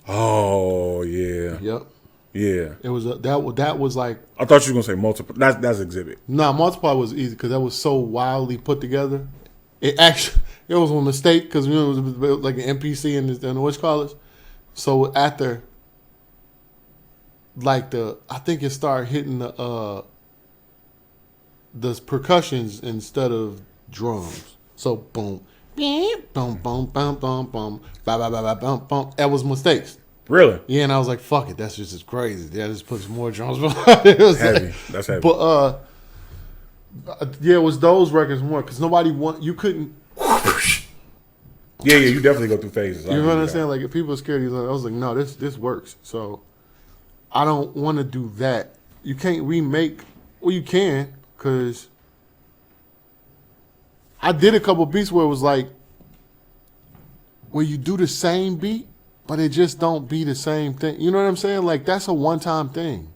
Oh, yeah.
Yep.
Yeah.
It was that was like.
I thought you were gonna say multiple. That's Exhibit.
Nah, Multiply was easy because that was so wildly put together. It was a mistake because it was like an MPC and the what you call it. So after, like I think it started hitting the percussions instead of drums. So boom, boom, boom, boom, boom, boom, ba ba ba ba boom, boom. That was mistakes.
Really?
Yeah, and I was like, "Fuck it, that's just as crazy." Yeah, just put some more drums. It was
heavy.
Like,
that's heavy.
But yeah, it was those records more because you couldn't.
Yeah, you definitely go through phases.
You know what I'm saying? Like if people are scared, I was like, "No, this works." So I don't want to do that. You can't remake. Well, you can because I did a couple beats where it was like where you do the same beat. But it just don't be the same thing. You know what I'm saying? Like that's a one-time thing.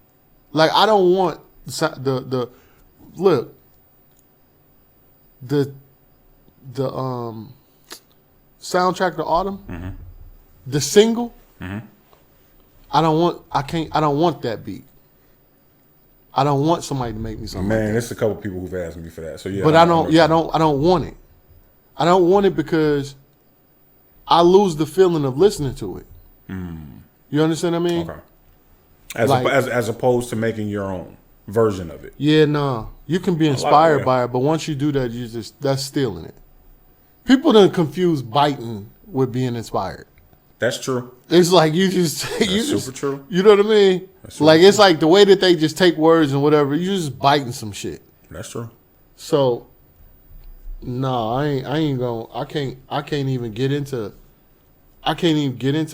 Like I don't want the soundtrack to Autumn, the single. I don't want that beat. I don't want somebody to make me something.
Man,
like
there's a couple people who've asked me for that. So yeah,
but I don't want it. I don't want it because I lose the feeling of listening to it. You understand what I mean?
Okay. As opposed to making your own version of it.
Yeah, no. You can be inspired by it, but once you do that, that's stealing it. People don't confuse biting with being inspired.
That's true.
It's like
Super true.
You know what I mean? Like it's like the way that they just take words and whatever. You just biting some shit.
That's true.
So, no, I ain't gonna. I can't even get into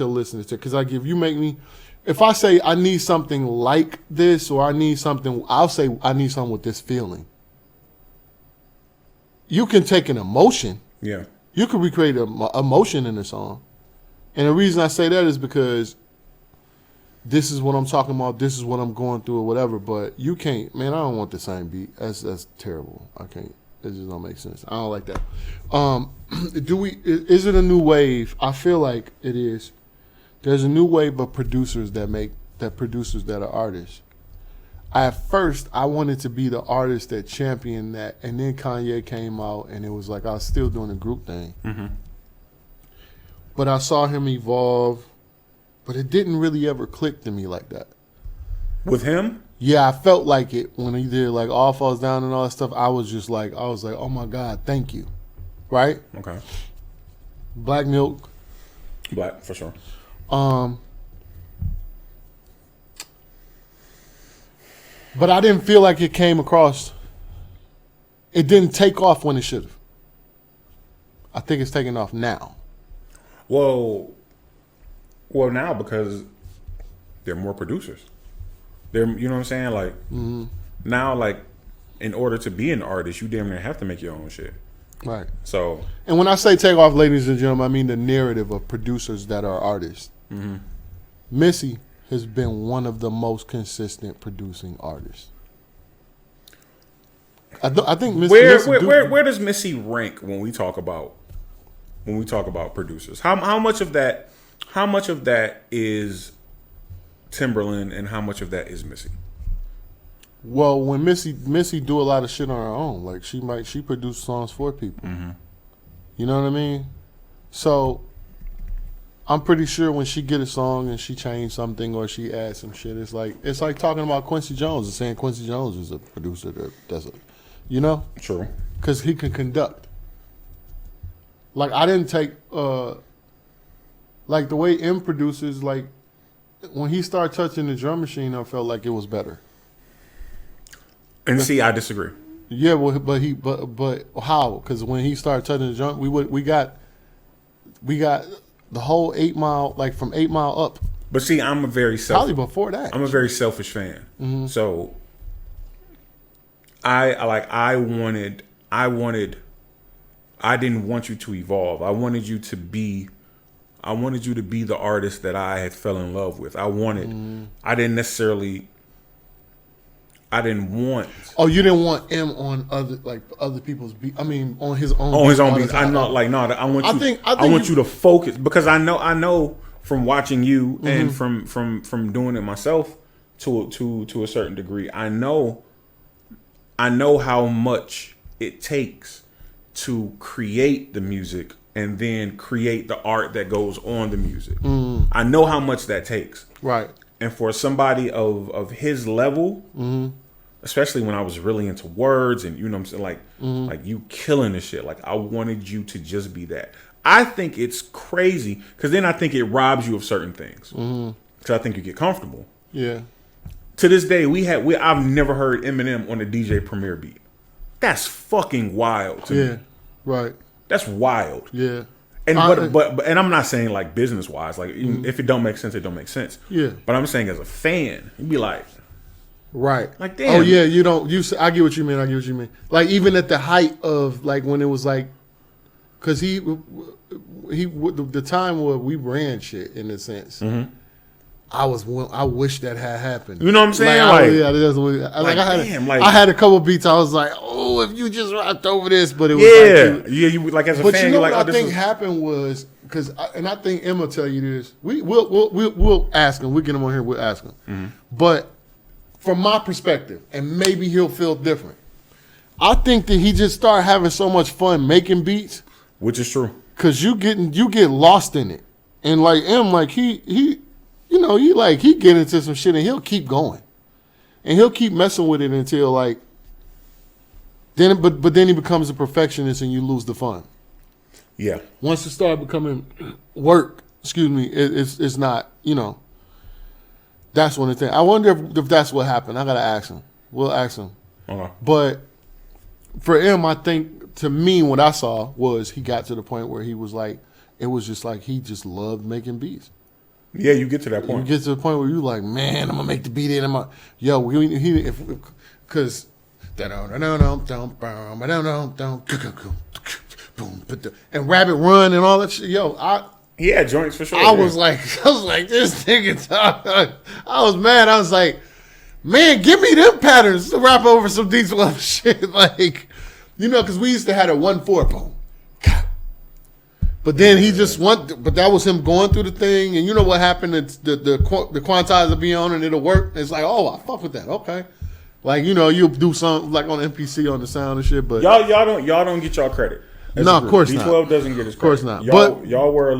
listening to it because like if you make me, if I say I need something like this or I need something, I'll say I need something with this feeling. You can take an emotion.
Yeah.
You can recreate an emotion in a song. And the reason I say that is because this is what I'm talking about, this is what I'm going through or whatever, but you can't, man, I don't want the same beat. That's terrible. I can't. It just don't make sense. I don't like that. Is it a new wave? I feel like it is. There's a new wave of producers that are artists. At first, I wanted to be the artist that championed that, and then Kanye came out, and it was like I was still doing the group thing. Mm-hmm. But I saw him evolve, but it didn't really ever click to me like that.
With him?
Yeah, I felt like it when he did like All Falls Down and all that stuff. I was like, oh my God, thank you. Right?
Okay.
Black Milk.
Black, for sure.
But I didn't feel like it came across. It didn't take off when it should have. I think it's taking off now.
Well, now because there are more producers. You know what I'm saying? Like now, like in order to be an artist, you damn near have to make your own shit.
Right.
So,
and when I say take off, ladies and gentlemen, I mean the narrative of producers that are artists. Mm-hmm. Missy has been one of the most consistent producing artists. I think Missy.
Where does Missy rank when we talk about producers? How much of that is Timberland and how much of that is Missy?
Well, when Missy do a lot of shit on her own, like she produce songs for people. Mm-hmm. You know what I mean? So I'm pretty sure when she get a song and she change something or she adds some shit, it's like talking about Quincy Jones and saying Quincy Jones is a producer that does it. You know?
True.
Because he can conduct. Like I didn't take like the way M produces, like when he started touching the drum machine, I felt like it was better.
And see, I disagree.
Yeah, well, but how? Because when he started touching the drum, we got the whole 8 Mile, like from 8 Mile up.
But see, I'm a very
probably before that.
I'm a very selfish fan. Mm-hmm. So I didn't want you to evolve. I wanted you to be the artist that I had fell in love with. I didn't want. Oh,
you didn't want him on other people's beat. I mean, on his own.
On his own beats. I'm not like no. I want you to focus because I know from watching you and from doing it myself to a certain degree. I know how much it takes to create the music and then create the art that goes on the music. Mm. I know how much that takes.
Right.
And for somebody of his level, especially when I was really into words and you know what I'm saying, like you killing the shit. Like I wanted you to just be that. I think it's crazy because then I think it robs you of certain things. Because I think you get comfortable.
Yeah.
To this day, I've never heard Eminem on a DJ Premier beat. That's fucking wild to me.
Yeah. Right.
That's wild.
Yeah.
And and I'm not saying like business wise, like if it don't make sense, it don't make sense.
Yeah.
But I'm saying as a fan, you'd be like,
right.
Like damn.
Oh yeah, I get what you mean. Like even at the height of like when it was like, because he the time where we ran shit in a sense. Mm-hmm. I wish that had happened.
You know what I'm saying?
I had a couple beats. I was like, oh, if you just rapped over this, but it was
you like as a
but
fan.
You know
what
I think happened was because, and I think Emma tell you this. We'll ask him. We'll get him on here. We'll ask him. Mm-hmm. But from my perspective, and maybe he'll feel different. I think that he just started having so much fun making beats,
which is true.
Because you get lost in it, and like he. You know, he get into some shit and he'll keep going, and he'll keep messing with it until like. Then, but then he becomes a perfectionist and you lose the fun.
Yeah.
Once it starts becoming work, it's not. You know. That's one of the things. I wonder if that's what happened. I gotta ask him. We'll ask him.
Okay.
But for him, I think to me what I saw was he got to the point where he was like, it was just like he just loved making beats.
Yeah, you get to that point.
You get to the point where you like, man, I'm gonna make the beat in. Because and Rabbit Run and all that shit.
He had joints for sure.
I was like, this nigga talk. I was mad. I was like, man, give me them patterns to rap over some D12 shit. Like, you know, because we used to have a 1/4 boom. But then he just but that was him going through the thing, and you know what happened? It's the quantizer be on and it'll work. It's like, oh, I fuck with that. Okay, like you know, you'll do something like on MPC on the sound and shit. But
y'all don't get y'all credit.
No, of course not.
D12 doesn't get his credit.
Of course not.
Y'all were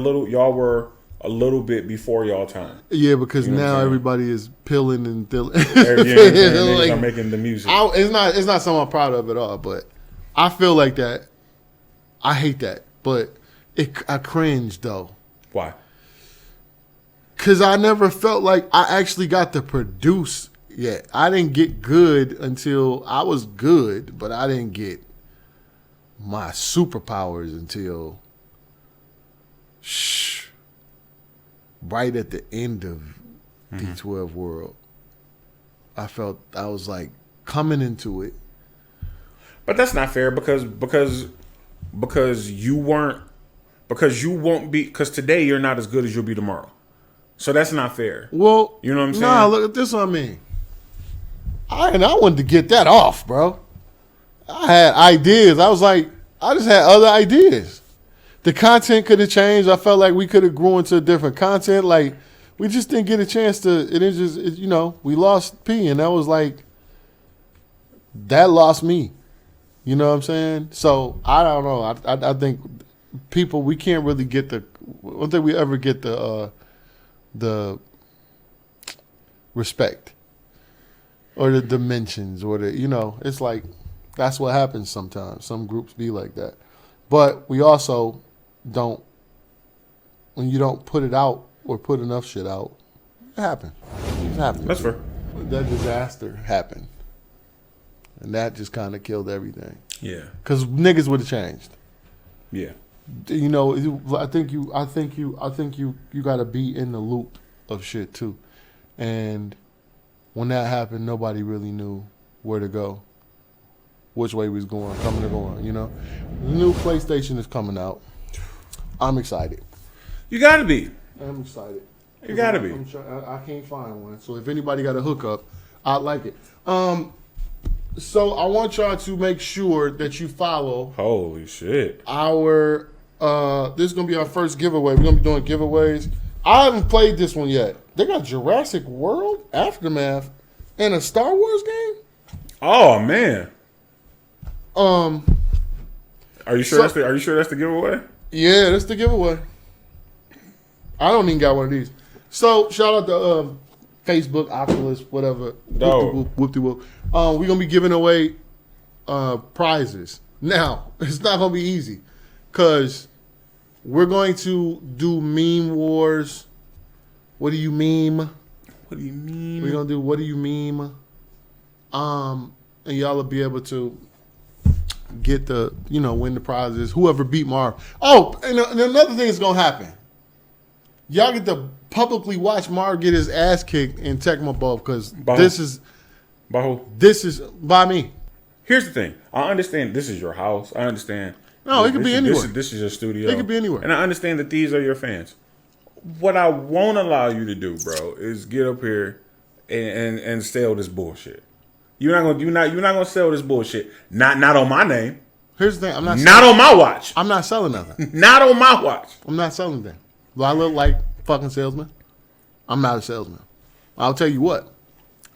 a little bit before y'all time.
Yeah, because you know now everybody is pilling and dilling.
Like, are making the music.
It's not something I'm proud of at all. But I feel like that. I hate that, but. I cringe though.
Why?
Because I never felt like I actually got to produce yet. I didn't get good until I was good, but I didn't get my superpowers until right at the end of D12 World. I felt I was like coming into it.
But that's not fair because because you won't be, because today you're not as good as you'll be tomorrow. So that's not fair.
Well,
you know what I'm saying?
Nah, look at this. What I mean, I wanted to get that off, bro. I had ideas. I was like, I just had other ideas. The content could have changed. I felt like we could have grew into different content. Like, we just didn't get a chance to. We lost P, and that was like, that lost me. You know what I'm saying? So I don't know. I think people, we can't really get the. I don't think we ever get the respect or the dimensions or it's like, that's what happens sometimes. Some groups be like that. But we also don't, when you don't put it out or put enough shit out, it happens. It happens.
That's fair.
That disaster happened. And that just kind of killed everything.
Yeah.
Because niggas would have changed.
Yeah.
I think you got to be in the loop of shit too. And when that happened, nobody really knew where to go. Which way we was going, coming or going, The new PlayStation is coming out. I'm excited.
You gotta be.
I'm excited.
You gotta be.
I can't find one. So if anybody got a hookup, I'd like it. So I want y'all to make sure that you follow.
Holy shit.
Our this is gonna be our first giveaway. We're gonna be doing giveaways. I haven't played this one yet. They got Jurassic World Aftermath and a Star Wars game.
Oh man. Are you sure
So,
that's the giveaway?
Yeah, that's the giveaway. I don't even got one of these. So shout out to Facebook, Oculus, whatever. Whoop-de-whoop. We're gonna be giving away prizes. Now, it's not gonna be easy because we're going to do meme wars. What do you meme?
What do you mean?
We're gonna do what do you meme? And y'all will be able to get win the prizes. Whoever beat Marv. Oh, and another thing is gonna happen. Y'all get to publicly watch Marv get his ass kicked in Tecmo Bowl because this is by me.
Here's the thing. I understand this is your house. I understand.
No, it could be anywhere.
This is your studio.
It could be anywhere.
And I understand that these are your fans. What I won't allow you to do, bro, is get up here and sell this bullshit. You're not gonna sell this bullshit. Not on my name.
Here's the thing. I'm not
on my watch.
I'm not selling nothing.
Not on my watch.
I'm not selling anything. Do I look like fucking salesman? I'm not a salesman. I'll tell you what.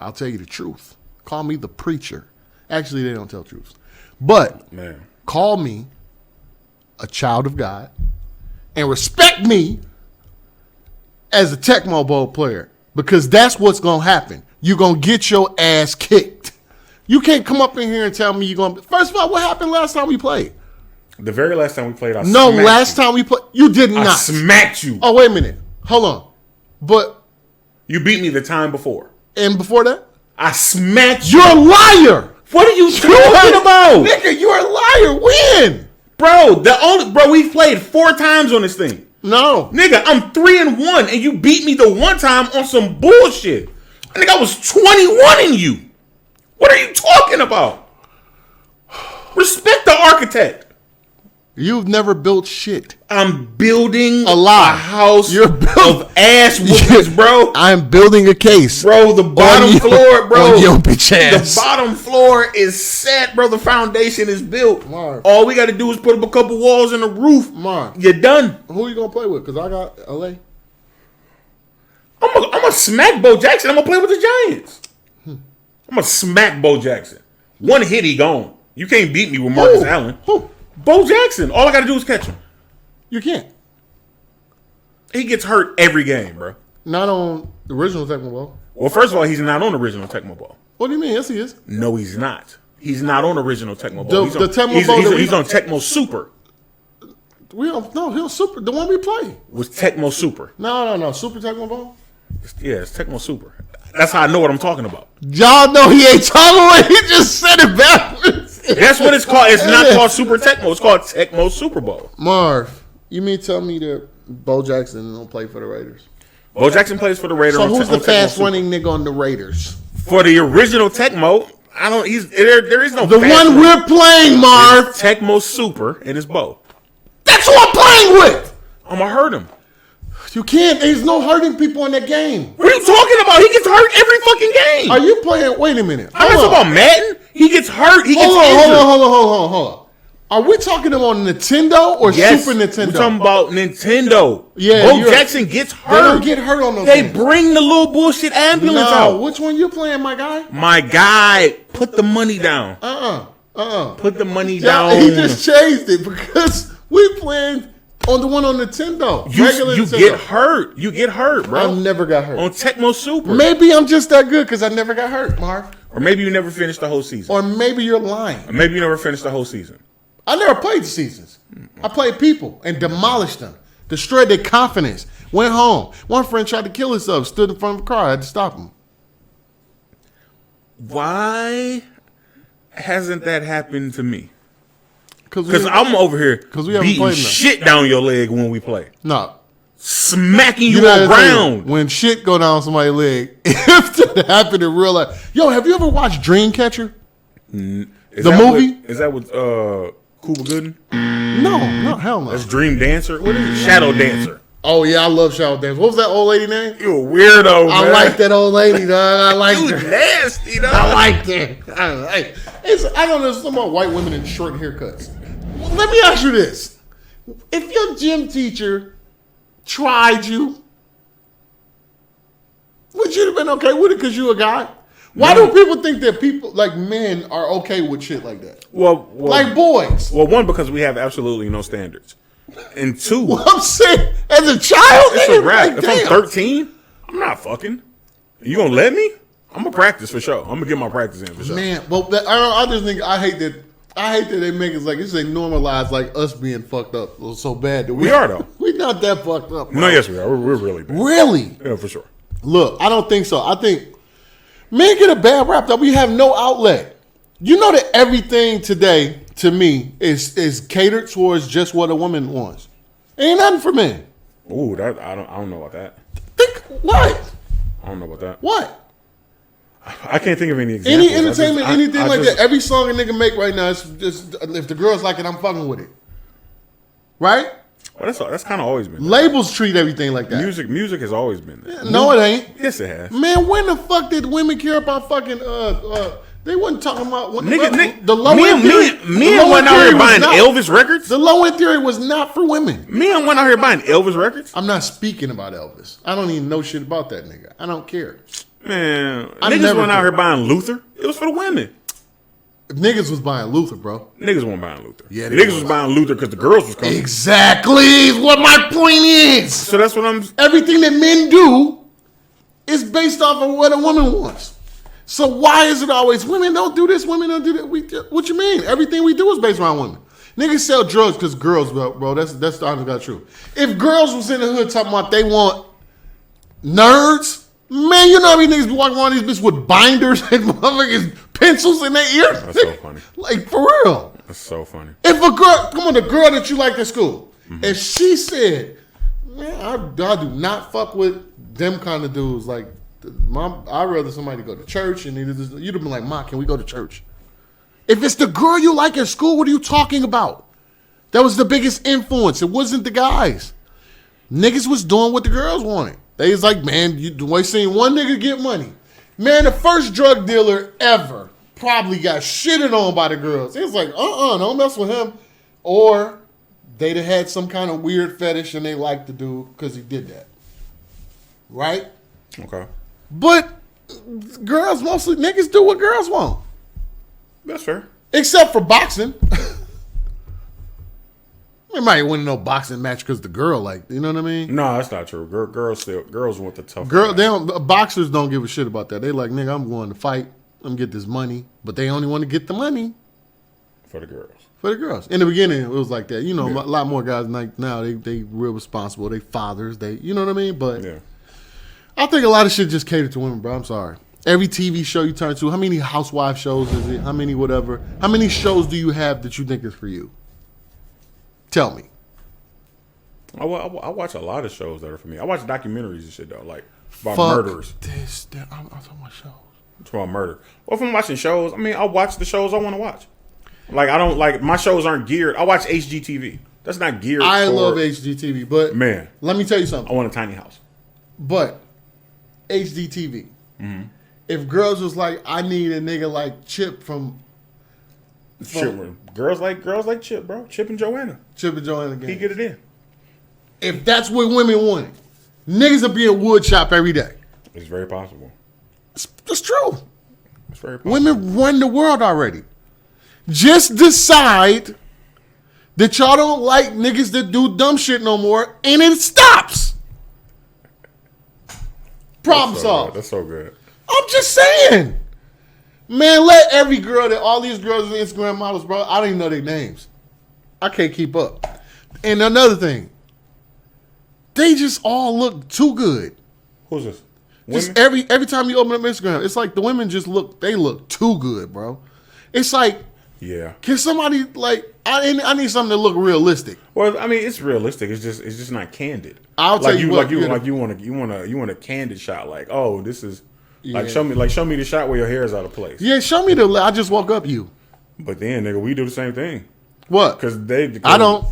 I'll tell you the truth. Call me the preacher. Actually, they don't tell truths. But call me a child of God and respect me as a Tecmo Bowl player because that's what's going to happen. You're going to get your ass kicked. You can't come up in here and tell me you're going to... First of all, what happened last time we played?
The very last time we played,
time we played, you did not.
I smacked you.
Oh, wait a minute. Hold on. But...
You beat me the time before.
And before that?
I smacked you.
You're a liar.
What are you talking about?
Nigga, you're a liar. When?
Bro, we've played 4 times on this thing.
No.
Nigga, I'm 3-1 and you beat me the one time on some bullshit. Nigga, I was 21 in you. What are you talking about? Respect the architect.
You've never built shit.
I'm building
a
house of ass whoopings, bro.
I'm building a case.
Bro, the bottom floor, bro.
On your bitch ass.
The bottom floor is set, bro. The foundation is built.
Marv.
All we got to do is put up a couple walls and a roof.
Marv.
You're done.
Who you going to play with? Because I got L.A.
I'm going to smack Bo Jackson. I'm going to play with the Giants. I'm going to smack Bo Jackson. One hit, he gone. You can't beat me with Marcus Allen.
Who?
Bo Jackson. All I got to do is catch him.
You can't.
He gets hurt every game, bro.
Not on the original Tecmo Bowl.
Well, first of all, he's not on the original Tecmo Bowl.
What do you mean? Yes, he is.
No, he's not. He's not on original Tecmo Bowl.
The Tecmo Bowl
he's on Tecmo Super.
We don't. No, he'll Super. The one we play
was Tecmo Super.
No. Super Tecmo Bowl.
Yeah, it's Tecmo Super. That's how I know what I'm talking about.
Y'all know he ain't talking about. He just said it backwards.
That's what it's called. It's not called Super Tecmo. It's called Tecmo Super Bowl.
Marv, you mean tell me that Bo Jackson don't play for the Raiders?
Bo Jackson plays for the Raiders.
So who's the fast running nigga on the Raiders?
For the original Tecmo, I don't. There is no.
The one we're playing, Marv.
Tecmo Super and his bow.
That's who I'm playing with.
I'm gonna hurt him.
You can't. There's no hurting people in that game.
What are you talking about? He gets hurt every fucking game.
Are you playing? Wait a minute.
I'm not talking about Madden. He gets hurt. He gets
Hold
injured.
on. Are we talking about Nintendo or Super Nintendo?
We're talking about Nintendo.
Yeah,
Bo Jackson gets hurt.
They don't get hurt on those
They
games.
bring the little bullshit ambulance out.
Which one you playing, my guy?
My guy, put the money down. Put the money down.
He just changed it because we playing on the one on Nintendo.
You
Nintendo.
get hurt. You get hurt, bro.
I never got hurt.
On Tecmo Super.
Maybe I'm just that good because I never got hurt, Marv.
Or maybe you never finished the whole season.
Or maybe you're lying.
Or maybe you never finished the whole season.
I never played the seasons. I played people and demolished them. Destroyed their confidence. Went home. One friend tried to kill himself. Stood in front of a car. I had to stop him.
Why hasn't that happened to me?
Because
I'm over here
we haven't
beating
played enough.
shit down your leg when we play.
No.
Smacking you
gotta
on
think,
ground.
when shit go down somebody's leg, if that happened in real life. Yo, have you ever watched Dreamcatcher? The movie?
Is that with Cuba Gooding?
No, hell no.
That's Dream Dancer? What is it? Shadow Dancer.
Oh, yeah, I love Shadow Dance. What was that old lady name?
You a weirdo, man.
I like that old lady, dog. I like
You
her.
nasty, dog.
I like that. I don't know, something about white women and short haircuts. Well, let me ask you this. If your gym teacher tried you, would you have been okay with it because you a guy? Why do people think that people, like men, are okay with shit like that?
Well,
like boys.
Well, one, because we have absolutely no standards. And two,
Well, I'm saying, as a child,
it's
nigga,
a rap.
like,
If I'm
damn.
13, I'm not fucking. You gonna let me? I'm gonna practice for sure. I'm gonna get my practice in for sure.
Man, well, I just think I hate that they make it like they normalize like us being fucked up so bad that
We are, though.
We not that fucked up. Bro.
No, yes, we are. We're really bad.
Really?
Yeah, for sure.
Look, I don't think so. I think men get a bad rap that we have no outlet. You know that everything today, to me, is catered towards just what a woman wants. Ain't nothing for men.
Ooh, that I don't know about that.
Think what?
I don't know about that.
What?
I can't think of any examples.
Any entertainment, anything like that. Every song a nigga make right now is just if the girls like it, I'm fucking with it. Right?
Well, that's kind of always been there.
Labels treat everything like that.
Music has always been there.
No, it ain't.
Yes, it has.
Man, when the fuck did women care about fucking they wasn't talking about when
Nigga,
the low end theory.
Men went out here buying Elvis records.
The low end theory was not for women.
Men went out here buying Elvis records.
I'm not speaking about Elvis. I don't even know shit about that nigga. I don't care.
Man,
I
niggas
never
went out
did.
here buying Luther. It was for the women.
Niggas was buying Luther, bro.
Niggas weren't buying Luther.
Yeah,
Niggas
they
was
was.
buying Luther because the girls was coming.
Exactly is what my point is.
So that's what I'm.
Everything that men do is based off of what a woman wants. So why is it always women don't do this, women don't do that? What you mean? Everything we do is based around women. Niggas sell drugs because girls, bro. That's the honest God truth. If girls was in the hood talking about they want nerds, man, you know how many niggas be walking around these bitches with binders and motherfuckers pencils in their ears?
That's so funny.
Like, for real.
That's so funny.
If a girl, come on, the girl that you liked at school, if she said, man, I do not fuck with them kind of dudes, like, Mom, I'd rather somebody go to church, and you'd have been like, Ma, can we go to church? If it's the girl you like at school, what are you talking about? That was the biggest influence. It wasn't the guys. Niggas was doing what the girls wanted. They was like, man, we seen one nigga get money. Man, the first drug dealer ever probably got shitted on by the girls. It was like, don't mess with him. Or they'd have had some kind of weird fetish and they liked the dude because he did that. Right?
Okay.
But girls, mostly niggas do what girls want.
That's fair.
Except for boxing. They might win no boxing match because the girl, like, you know what I mean?
No, that's not true. Girls want the tough.
Boxers don't give a shit about that. They like, nigga, I'm going to fight. I'm gonna get this money. But they only want to get the money
for the girls.
For the girls. In the beginning, it was like that. You know, a lot more guys like now, they real responsible. They fathers. You know what I mean? But
yeah.
I think a lot of shit just catered to women, bro. I'm sorry. Every TV show you turn to, how many housewife shows is it? How many whatever? How many shows do you have that you think is for you? Tell me.
I watch a lot of shows that are for me. I watch documentaries and shit though, like about murderers.
I'm talking about shows.
It's about murder. Well, if I'm watching shows, I mean, I'll watch the shows I want to watch. Like, I don't like my shows aren't geared. I watch HGTV. That's not geared.
I love HGTV, but
man,
let me tell you something.
I want a tiny house.
But HGTV. Mm-hmm. If girls was like, I need a nigga like Chip from
girls like Chip, bro. Chip and Joanna.
Gaines.
He get it in.
If that's what women wanted, niggas would be in wood shop every day.
It's very possible.
That's true.
It's very possible.
Women run the world already. Just decide that y'all don't like niggas that do dumb shit no more, and it stops. Problem solved.
That's so good.
I'm just saying. Man, let every girl that all these girls are Instagram models, bro, I don't even know their names. I can't keep up. And another thing, they just all look too good.
Who's this?
Just every time you open up Instagram, it's like the women just look too good, bro. It's like,
yeah. Can
somebody like I need something to look realistic.
Well, I mean, it's realistic. It's just not candid.
I'll tell you what,
you want a candid shot. Like, oh, this is like show me the shot where your hair is out of place.
Yeah, show me I just woke up you.
But then, nigga, we do the same thing.
What?
Because
I don't.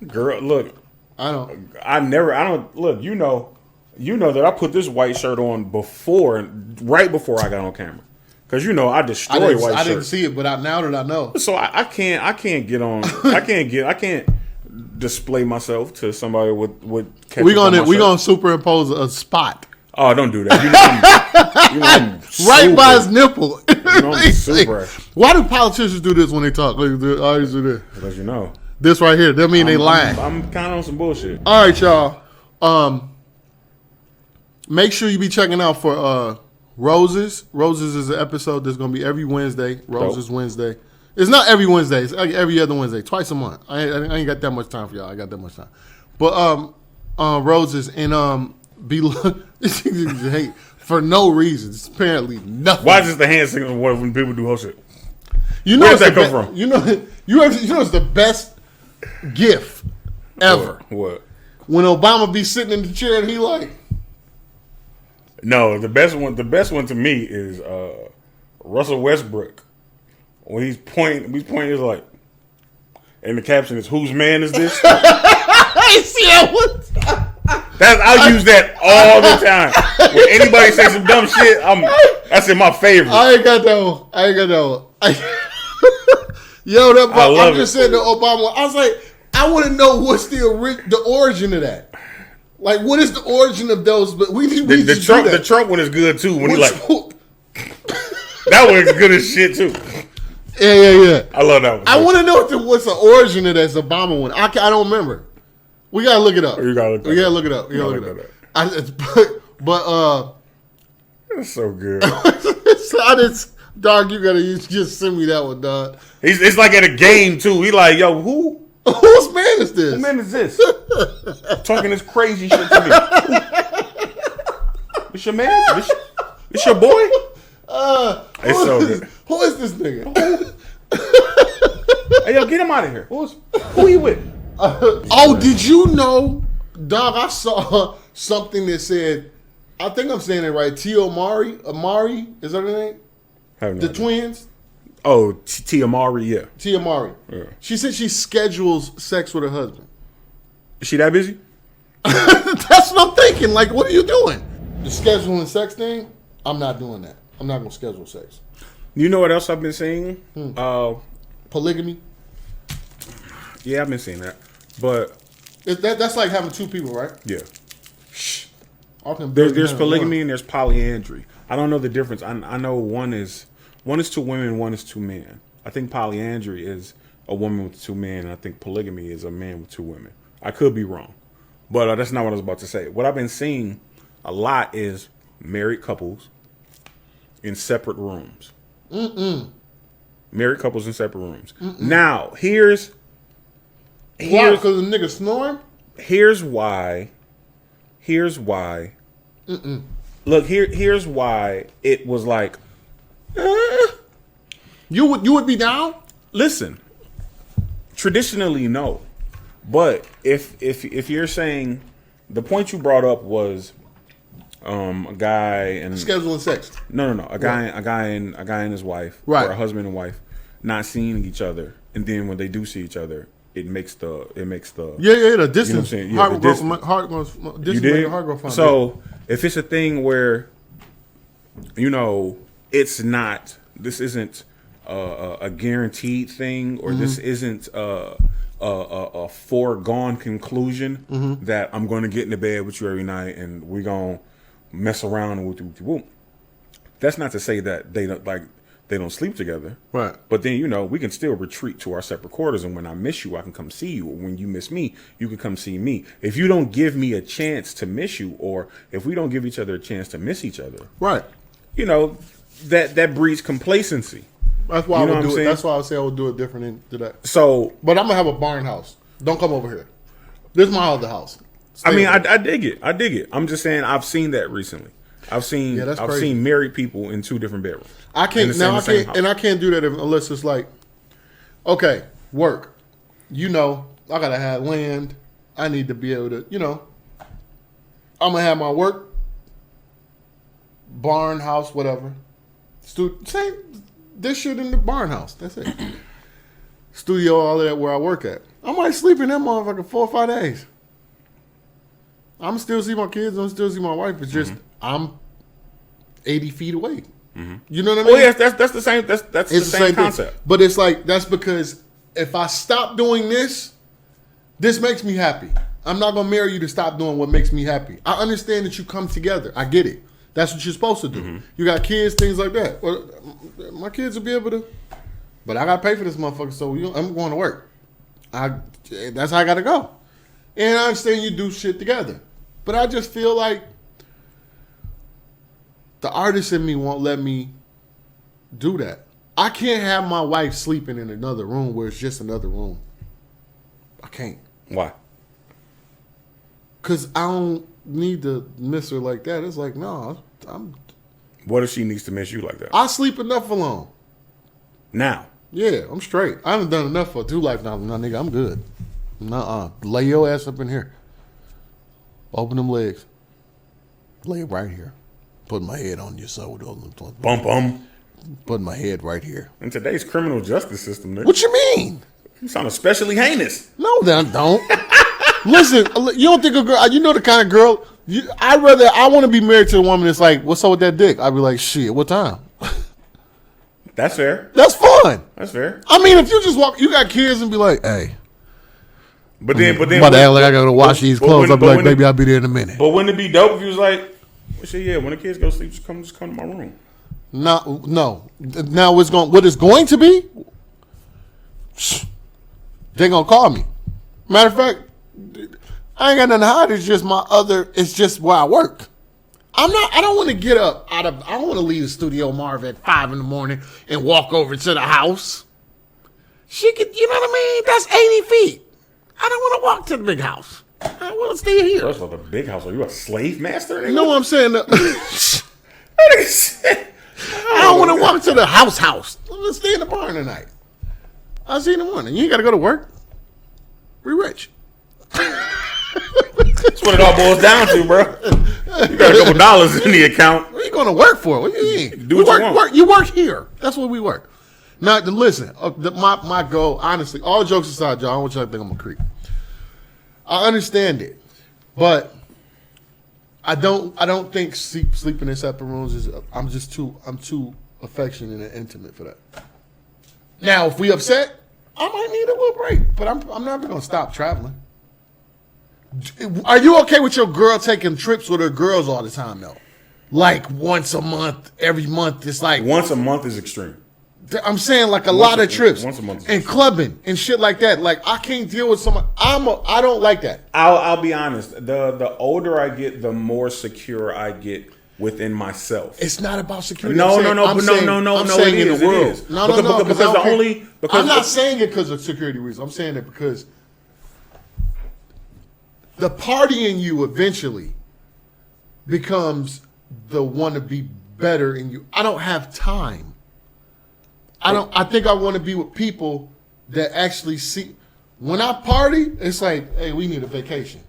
Girl, look.
I don't.
I don't. Look, you know that I put this white shirt on right before I got on camera. Because I destroy white shirts.
I didn't see it, but now that I know.
So I can't get on. I can't display myself to somebody with
we gonna superimpose a spot.
Oh, don't do that.
Right by his nipple.
Super.
Why do politicians do this when they talk? I always do this.
Because you know.
This right here. That mean they lying.
I'm kind of on some bullshit.
All right, y'all. Make sure you be checking out for Roses. Roses is an episode that's gonna be every Wednesday. Roses Wednesday. It's not every Wednesday. It's like every other Wednesday, twice a month. I ain't got that much time for y'all. I got that much time. But Roses and be hate for no reason. It's apparently nothing.
Why is this the hand signal when people do whole shit?
Where does that come from? You know it's the best gif ever.
What?
When Obama be sitting in the chair and he like.
No, the best one to me is Russell Westbrook. When he's pointing is like, and the caption is, "Whose man is this?"
I see that one.
I use that all the time. When anybody says some dumb shit, that's in my favorite.
I ain't got that one. Yo, I'm just saying the Obama. I was like, I want to know what's the origin of that. Like, what is the origin of those? But the
Trump one is good too. When he like, that one is good as shit too.
Yeah.
I love that one.
I want to know what's the origin of that Obama one. I don't remember. We gotta look it up.
You gotta look it up.
But
that's so good.
Dog, you gotta just send me that one, dog.
It's like at a game too. He like, yo,
whose man is this?
Whose man is this? Talking this crazy shit to me. It's your man? It's your boy? It's so good.
Who is this nigga?
Hey, yo, get him out of here. Who you with?
Did you know, dog, I saw something that said, I think I'm saying it right, Amari, is that her name? The twins?
Oh, Amari, yeah.
Amari.
Yeah.
She said she schedules sex with her husband.
Is she that busy?
That's what I'm thinking. Like, what are you doing? The scheduling sex thing? I'm not doing that. I'm not going to schedule sex.
You know what else I've been seeing?
Polygamy?
Yeah, I've been seeing that. But
that's like having two people, right?
Yeah.
There's
polygamy and there's polyandry. I don't know the difference. I know one is two women, one is two men. I think polyandry is a woman with two men, and I think polygamy is a man with two women. I could be wrong, but that's not what I was about to say. What I've been seeing a lot is married couples in separate rooms. Married couples in separate rooms. Now, here's
why? Because the nigga snoring?
Here's why. Look, here's why it was like.
You would be down?
Listen, traditionally no, but if you're saying the point you brought up was a guy and
scheduling sex.
No. A guy and his wife,
right?
Or a husband and wife not seeing each other, and then when they do see each other, it makes the
the distance.
You know what I'm saying?
Heart goes.
You did. So if it's a thing where, you know, it's not. This isn't a guaranteed thing, or this isn't a foregone conclusion that I'm going to get into bed with you every night and we're going to mess around and whoop. That's not to say that they don't sleep together.
Right.
But then, you know, we can still retreat to our separate quarters, and when I miss you, I can come see you. Or when you miss me, you can come see me. If you don't give me a chance to miss you, or if we don't give each other a chance to miss each other,
right,
you know, that breeds complacency.
That's why I would do it. That's why I would say I would do it different than that.
So,
but I'm gonna have a barn house. Don't come over here. This is my other house.
I dig it. I'm just saying I've seen that recently. I've seen married people in 2 different bedrooms.
I can't do that unless it's like, okay, work. You know, I gotta have land. I need to be able to, you know, I'm gonna have my work, barn house, whatever. Same this shit in the barn house. That's it. Studio, all of that where I work at. I might sleep in that motherfucker 4 or 5 days. I'm still see my kids. I'm still see my wife. It's just I'm 80 feet away. You know what I mean?
Oh yes, that's the same. That's the same concept.
But it's like that's because if I stop doing this makes me happy. I'm not gonna marry you to stop doing what makes me happy. I understand that you come together. I get it. That's what you're supposed to do. You got kids, things like that. Well, my kids will be able to, but I gotta pay for this motherfucker. So I'm going to work. That's how I gotta go. And I understand you do shit together, but I just feel like the artist in me won't let me do that. I can't have my wife sleeping in another room where it's just another room. I can't.
Why?
Because I don't need to miss her like that. It's like, no,
What if she needs to miss you like that?
I sleep enough alone.
Now?
Yeah, I'm straight. I haven't done enough for 2 lifetimes now, nigga. I'm good. Nuh-uh. Lay your ass up in here. Open them legs. Lay right here. Put my head on your shoulder.
Bum.
Put my head right here.
In today's criminal justice system, nigga.
What you mean?
You sound especially heinous.
No, then I don't. Listen, you don't think a girl, you know the kind of girl, I want to be married to a woman that's like, what's up with that dick? I'd be like, shit, what time?
That's fair.
That's fun.
That's fair.
I mean, if you just walk, you got kids and be like, hey.
But then,
I gotta wash these clothes. I'll be like, baby, I'll be there in a minute.
But wouldn't it be dope if you was like, well, shit, yeah, when the kids go to sleep, just come to my room.
No. Now what it's going to be, they gonna call me. Matter of fact, I ain't got nothing to hide. It's just where I work. I don't want to get up I don't want to leave the studio Marv at 5 a.m. and walk over to the house. She could, you know what I mean? That's 80 feet. I don't want to walk to the big house. I want to stay here.
First of all, the big house. Are you a slave master?
You know what I'm saying? I don't want to walk to the house. I'm going to stay in the barn tonight. I'll see you in the morning. You ain't got to go to work. We rich.
That's what it all boils down to, bro. You got a couple dollars in the account.
What are you going to work for? What do you mean?
Do what you want.
You work here. That's what we work. Now, listen, my goal, honestly, all jokes aside, John, I don't want y'all to think I'm a creep. I understand it, but I don't think sleeping in separate rooms is. I'm too affectionate and intimate for that. Now, if we upset, I might need a little break, but I'm never gonna stop traveling. Are you okay with your girl taking trips with her girls all the time though? Like once a month, every month. It's like
once a month is extreme.
I'm saying like a lot of trips
once a month
and clubbing and shit like that. Like I can't deal with someone. I don't like that.
I'll be honest. The older I get, the more secure I get within myself.
It's not about security.
No.
I'm saying in the world. No. Because I'm not saying it because of security reasons. I'm saying it because the party in you eventually becomes the one to be better in you. I don't have time. I think I want to be with people that actually see. When I party, it's like, hey, we need a vacation.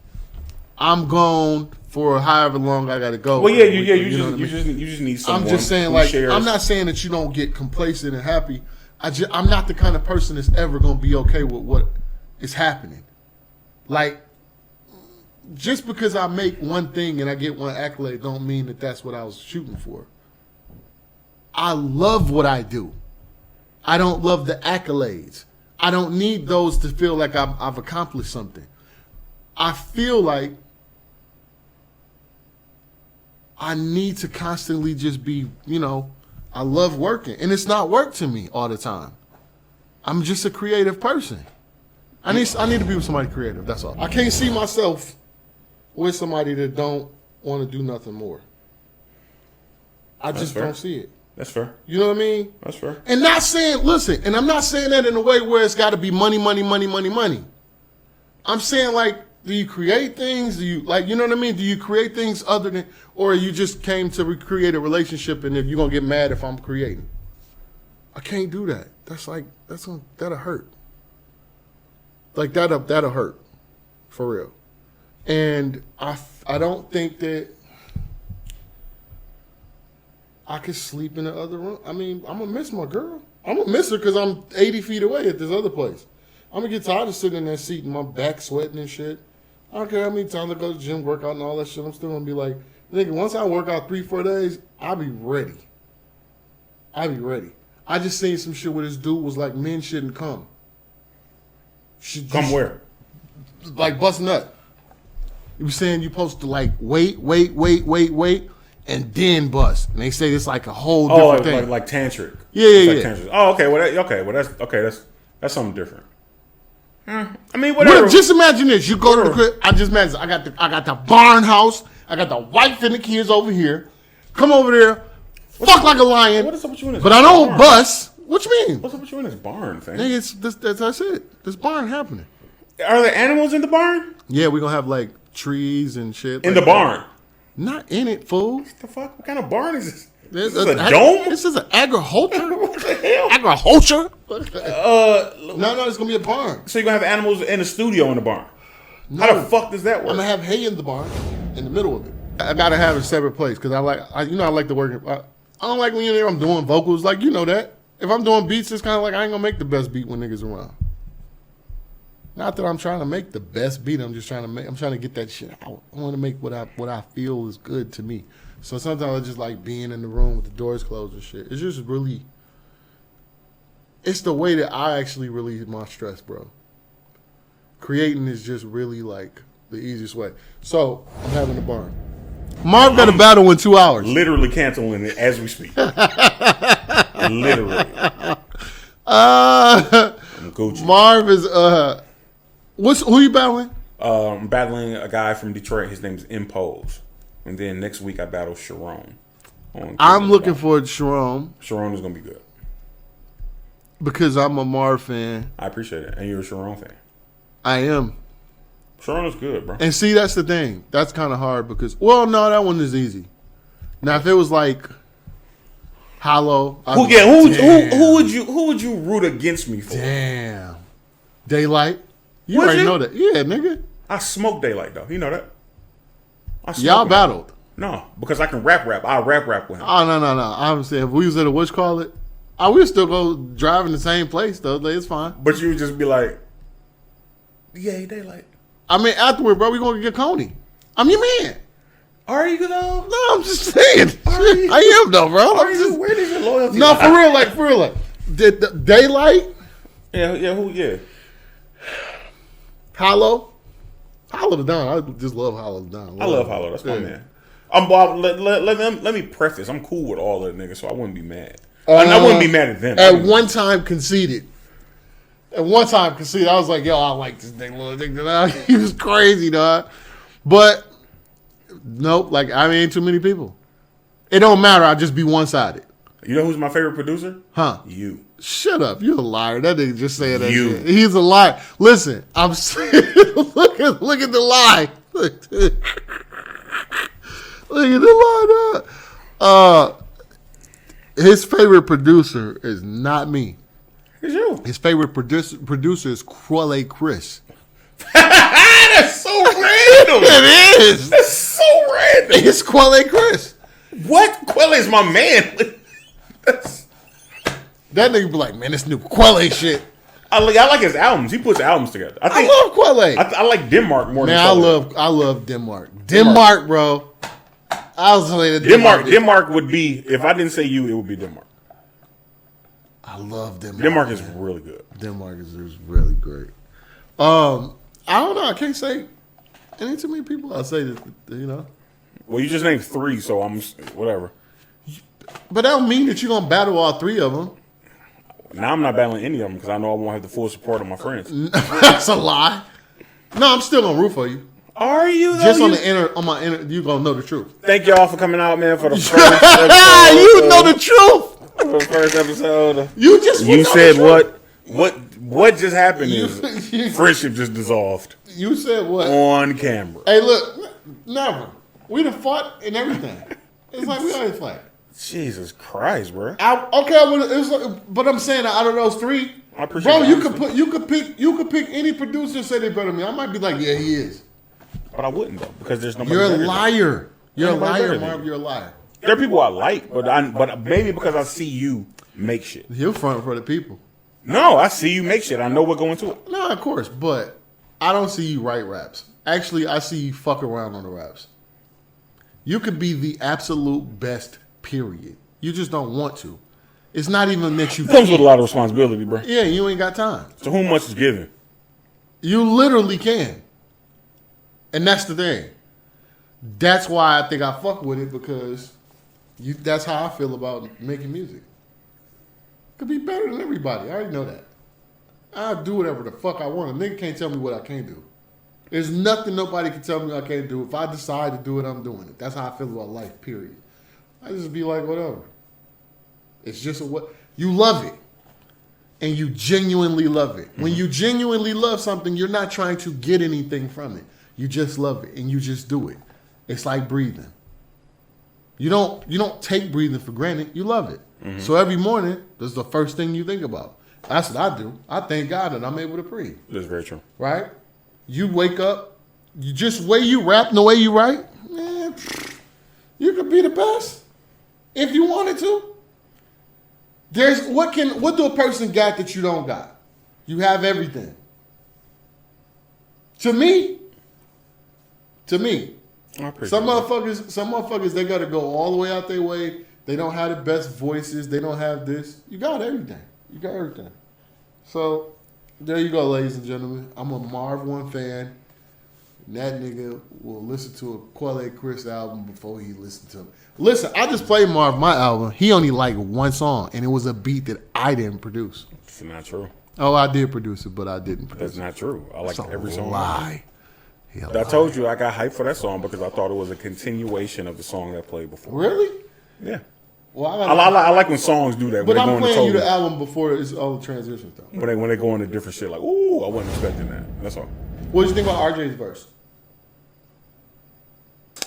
I'm gone for however long I got to go.
Well, yeah, you
know
just need someone.
I'm just saying,
who
like,
shares.
I'm not saying that you don't get complacent and happy. I'm not the kind of person that's ever gonna be okay with what is happening. Like, just because I make one thing and I get one accolade, don't mean that that's what I was shooting for. I love what I do. I don't love the accolades. I don't need those to feel like I've accomplished something. I feel like I need to constantly just be, I love working. And it's not work to me all the time. I'm just a creative person. I need to be with somebody creative, that's all. I can't see myself with somebody that don't want to do nothing more. I just don't see it.
That's fair.
You know what I mean?
That's fair.
And not saying, listen, and I'm not saying that in a way where it's got to be money, money, money, money, money. I'm saying, like, do you create things? Do you, like, you know what I mean? Do you create things other than, or you just came to recreate a relationship and if you're going to get mad if I'm creating? I can't do that. That'll hurt. Like, that'll hurt. For real. And I don't think that I could sleep in the other room. I mean, I'm going to miss my girl. I'm going to miss her because I'm 80 feet away at this other place. I'm going to get tired of sitting in that seat and my back sweating and shit. I don't care how many times I go to the gym, work out and all that shit. I'm still going to be like, nigga, once I work out 3-4 days, I'll be ready. I just seen some shit where this dude was like, men shouldn't come.
Come where?
Like bust nut. You were saying you supposed to like wait, and then bust. And they say it's like a whole different thing.
Like tantric.
Yeah.
Tantric. Oh, okay. That's something different. I mean, whatever.
Just imagine this. You go to the crib. I just imagine. I got the barn house. I got the wife and the kids over here. Come over there. Fuck like a lion.
What is up with you in this?
But I don't bust. What you mean?
What's up with you in this barn thing?
Nigga, that's it. This barn happening.
Are there animals in the barn?
Yeah, we're gonna have like trees and shit.
In the barn? Not
in it, fool.
What the fuck? What kind of barn is this?
This
is a dome?
This is an agriculture.
What the hell?
Agriculture? No, it's gonna be a barn.
So you're gonna have animals in the studio in the barn? No. How the fuck does that work?
I'm gonna have hay in the barn, in the middle of it. I gotta have a separate place because I like to work. I don't like when you're there. I'm doing vocals, like you know that. If I'm doing beats, it's kind of like I ain't gonna make the best beat when niggas around. Not that I'm trying to make the best beat. I'm trying to get that shit out. I want to make what I feel is good to me. So sometimes I just like being in the room with the doors closed and shit. It's just really, it's the way that I actually relieve my stress, bro. Creating is just really like the easiest way. So I'm having a barn. Marv got a battle in 2 hours.
Literally canceling it as we speak. Literally. I'm Gucci.
Marv is who you battling?
I'm battling a guy from Detroit. His name's Impose. And then next week I battle Sharon.
I'm looking for Sharon.
Sharon is gonna be good.
Because I'm a Marv fan.
I appreciate it. And you're a Sharon fan.
I am.
Sharon is good, bro.
And see, that's the thing. That's kind of hard because, well, no, that one is easy. Now, if it was like Hollow,
who would you root against me for?
Damn, Daylight. You already know that, yeah, nigga.
I smoke Daylight though. You know that.
Y'all battled.
No, because I can rap. I'll rap with him.
Oh no. I'm saying if we was at a I would still go drive in the same place though. It's fine.
But you would just be like, yeah, Daylight.
I mean, afterward, bro, we gonna get Coney. I'm your man.
Are you though?
No, I'm just saying. I am though, bro.
Where did your loyalty?
No, for real, like. The Daylight.
Yeah, yeah.
Hollow the Don. I just love Hollow the Don.
I love Hollow. That's my man. Let me preface. I'm cool with all of the niggas, so I wouldn't be mad. I wouldn't be mad at them.
At one time conceded. I was like, yo, I like this nigga. He was crazy, dog. But nope, like I ain't too many people. It don't matter. I'll just be one-sided.
You know who's my favorite producer?
Huh?
You.
Shut up. You're a liar. That nigga just saying that
you.
shit. He's a liar. Listen, I'm saying, look at the lie. Look at the lie, dog. His favorite producer is not me.
It's you.
His favorite producer is Quelle Chris.
That's so random.
It is.
That's so random.
It's Quelle Chris.
What? Quelle is my man.
That nigga be like, man, this new Quelle shit.
I like his albums. He puts albums together.
I love Quelle.
I like Denmark more than
Quelle. I love Denmark. Denmark, bro. I was saying
Denmark would be, if I didn't say you, it would be Denmark.
I love Denmark.
Denmark is really good.
Denmark is really great. I don't know. I can't say any too many people. I say that, you know.
Well, you just named 3, so I'm whatever.
But that don't mean that you're gonna battle all 3 of them.
Now I'm not battling any of them because I know I won't have the full support of my friends.
That's a lie. No, I'm still gonna root for you.
Are you?
Just on my inner, you gonna know the truth.
Thank y'all for coming out, man, for the first
episode. You know the truth.
For the first episode.
You
said what just happened is friendship just dissolved.
You said what?
On camera.
Hey, look, never. We done fought and everything. It's like we always fight.
Jesus Christ, bro.
But I'm saying out of those 3,
I appreciate
bro, you could pick any producer and say they better than me. I might be like, yeah, he is.
But I wouldn't though, because there's nobody.
You're a liar. You're a liar,
Marv.
You're a liar.
There are people I like, but maybe because I see you make shit.
You're front for the people.
No, I see you make shit. I know what going to it.
No, of course, but I don't see you write raps. Actually, I see you fuck around on the raps. You could be the absolute best, period. You just don't want to. It's not even that you
comes with a lot of responsibility, bro.
Yeah, you ain't got time.
So whom much is given?
You literally can. And that's the thing. That's why I think I fuck with it, because that's how I feel about making music. Could be better than everybody. I already know that. I'll do whatever the fuck I want. A nigga can't tell me what I can't do. There's nothing nobody can tell me I can't do. If I decide to do it, I'm doing it. That's how I feel about life, period. I just be like, whatever. It's just what you love it. And you genuinely love it. When you genuinely love something, you're not trying to get anything from it. You just love it and you just do it. It's like breathing. You don't take breathing for granted. You love it. Mm-hmm. So every morning, that's the first thing you think about. That's what I do. I thank God that I'm able to breathe.
That's very true.
Right? You wake up, you just way you rap and the way you write, man, you could be the best if you wanted to. What do a person got that you don't got? You have everything. To me, some motherfuckers, they gotta go all the way out their way. They don't have the best voices. They don't have this. You got everything. So there you go, ladies and gentlemen. I'm a Marv 1 fan. And that nigga will listen to a Quelle Chris album before he listens to him. Listen, I just played Marv my album. He only liked 1 song, and it was a beat that I didn't produce.
That's not true.
Oh, I did produce it, but I didn't produce
it. That's not true. I like every song.
Lie.
I told you I got hyped for that song because I thought it was a continuation of the song that played before.
Really?
Yeah. Well, I like when songs do that.
But I'm playing you the album before it's all the transitions, though.
When they go into different shit, like, ooh, I wasn't expecting that. That's all.
What did you think about RJ's verse?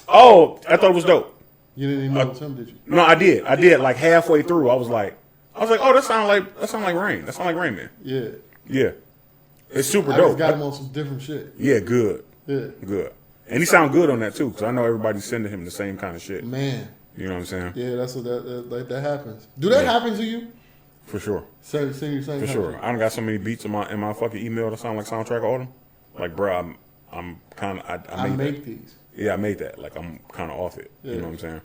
Oh, I thought it was dope.
You didn't even know it was him, did you?
No, I did. Like halfway through, I was like, oh, that sound like Rain. That sound like Rain Man.
Yeah.
Yeah. It's super dope.
I just got him on some different shit.
Yeah, good.
Yeah.
Good. And he sound good on that too, because I know everybody's sending him the same kind of shit.
Man.
You know what I'm saying?
Yeah, that's what that happens. Do that happen to you?
For sure.
For
sure. I done got so many beats in my fucking email that sound like soundtrack autumn. Like, bro, I'm kind of I make
these.
Yeah, I made that. Like, I'm kind of off it. Yeah. You know what I'm saying?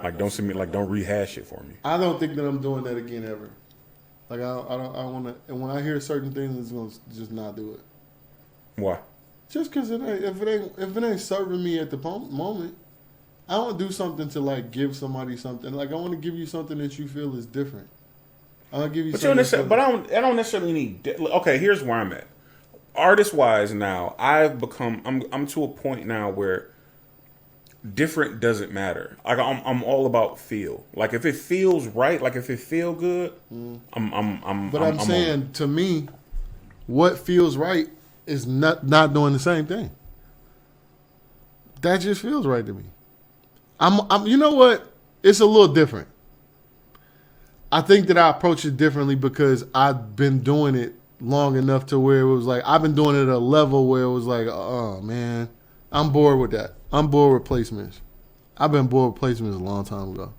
Like, don't send me, like, don't rehash it for me.
I don't think that I'm doing that again ever. Like, I want to, and when I hear certain things, it's going to just not do it.
Why?
Just because if it ain't serving me at the moment, I want to do something to, like, give somebody something. Like, I want to give you something that you feel is different. I want to give you something.
But I don't necessarily need, okay, here's where I'm at. Artist-wise now, I'm to a point now where different doesn't matter. Like, I'm all about feel. Like, if it feels right, like if it feel good, I'm saying,
to me, what feels right is not doing the same thing. That just feels right to me. I'm you know what? It's a little different. I think that I approach it differently because I've been doing it long enough to where it was like, I've been doing it at a level where it was like, oh man, I'm bored with that. I'm bored with placements. I've been bored with placements a long time ago.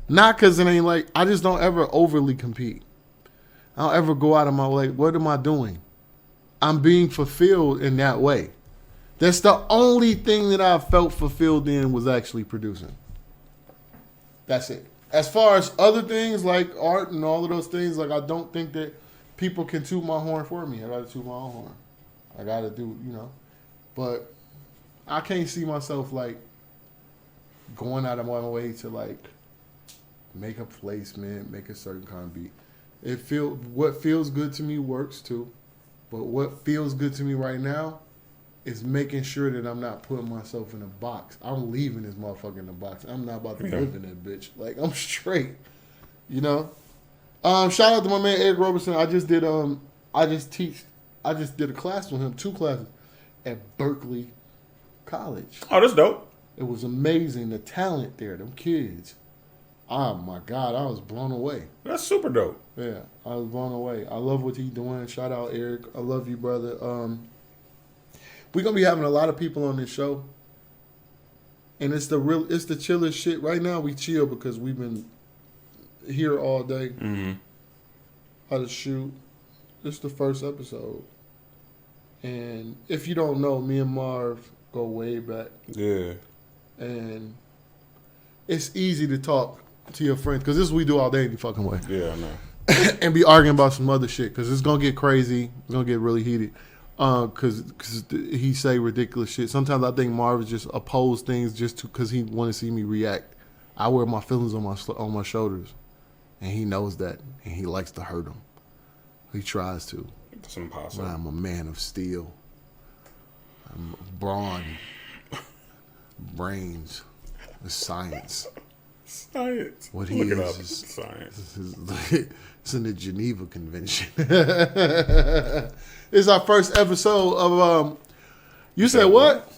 Not because it ain't like, I just don't ever overly compete. I don't ever go out of my way. What am I doing? I'm being fulfilled in that way. That's the only thing that I felt fulfilled in was actually producing. That's it. As far as other things like art and all of those things, like I don't think that people can toot my horn for me. I got to toot my own horn. I got to do, But I can't see myself like going out of my way to like make a placement, make a certain kind of beat. What feels good to me works too. But what feels good to me right now is making sure that I'm not putting myself in a box. I'm leaving this motherfucker in the box. I'm not about to live in that bitch. Like, I'm straight. Shout out to my man Eric Robertson. I just did a class with him, 2 classes at Berkeley College.
Oh, that's dope.
It was amazing, the talent there, them kids. Oh my God, I was blown away.
That's super dope.
Yeah, I was blown away. I love what he's doing. Shout out Eric. I love you, brother. We're gonna be having a lot of people on this show. And it's the chillest shit. Right now we chill because we've been here all day.
Mm-hmm.
How to shoot. This is the first episode. And if you don't know, me and Marv go way back.
Yeah.
And it's easy to talk to your friends because this is what we do all day any fucking way.
Yeah, I know.
And be arguing about some other shit because it's gonna get crazy. It's gonna get really heated. Because he say ridiculous shit. Sometimes I think Marv just oppose things just because he want to see me react. I wear my feelings on my shoulders, and he knows that, and he likes to hurt them. He tries to.
It's impossible.
But I'm a man of steel. I'm brawn, brains, science.
Science.
What he
Look it
is
up.
is
Science.
It's in the Geneva Convention. It's our first episode of You said what?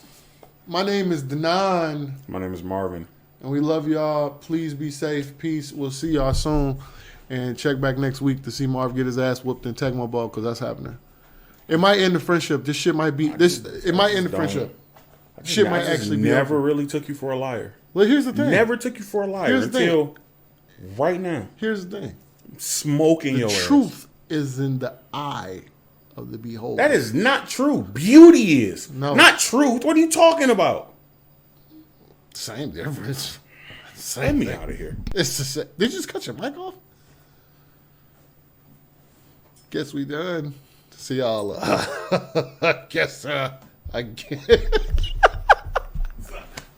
My name is Denaun.
My name is Marvin.
And we love y'all. Please be safe. Peace. We'll see y'all soon. And check back next week to see Marv get his ass whooped in Tecmo Bowl because that's happening. It might end the friendship. This shit might be it might end the friendship. Shit might actually be
never
over.
really took you for a liar.
Well, here's the thing.
Never took you for a liar
Here's the
until right now.
Here's the thing.
Smoking
The
your
truth is in the eye of the beholder.
That is not true. Beauty is.
No.
Not truth. What are you talking about?
Same difference.
Get
Same
me
thing.
out of here.
It's the same. Did you just cut your mic off? Guess we done. See y'all. Guess I guess.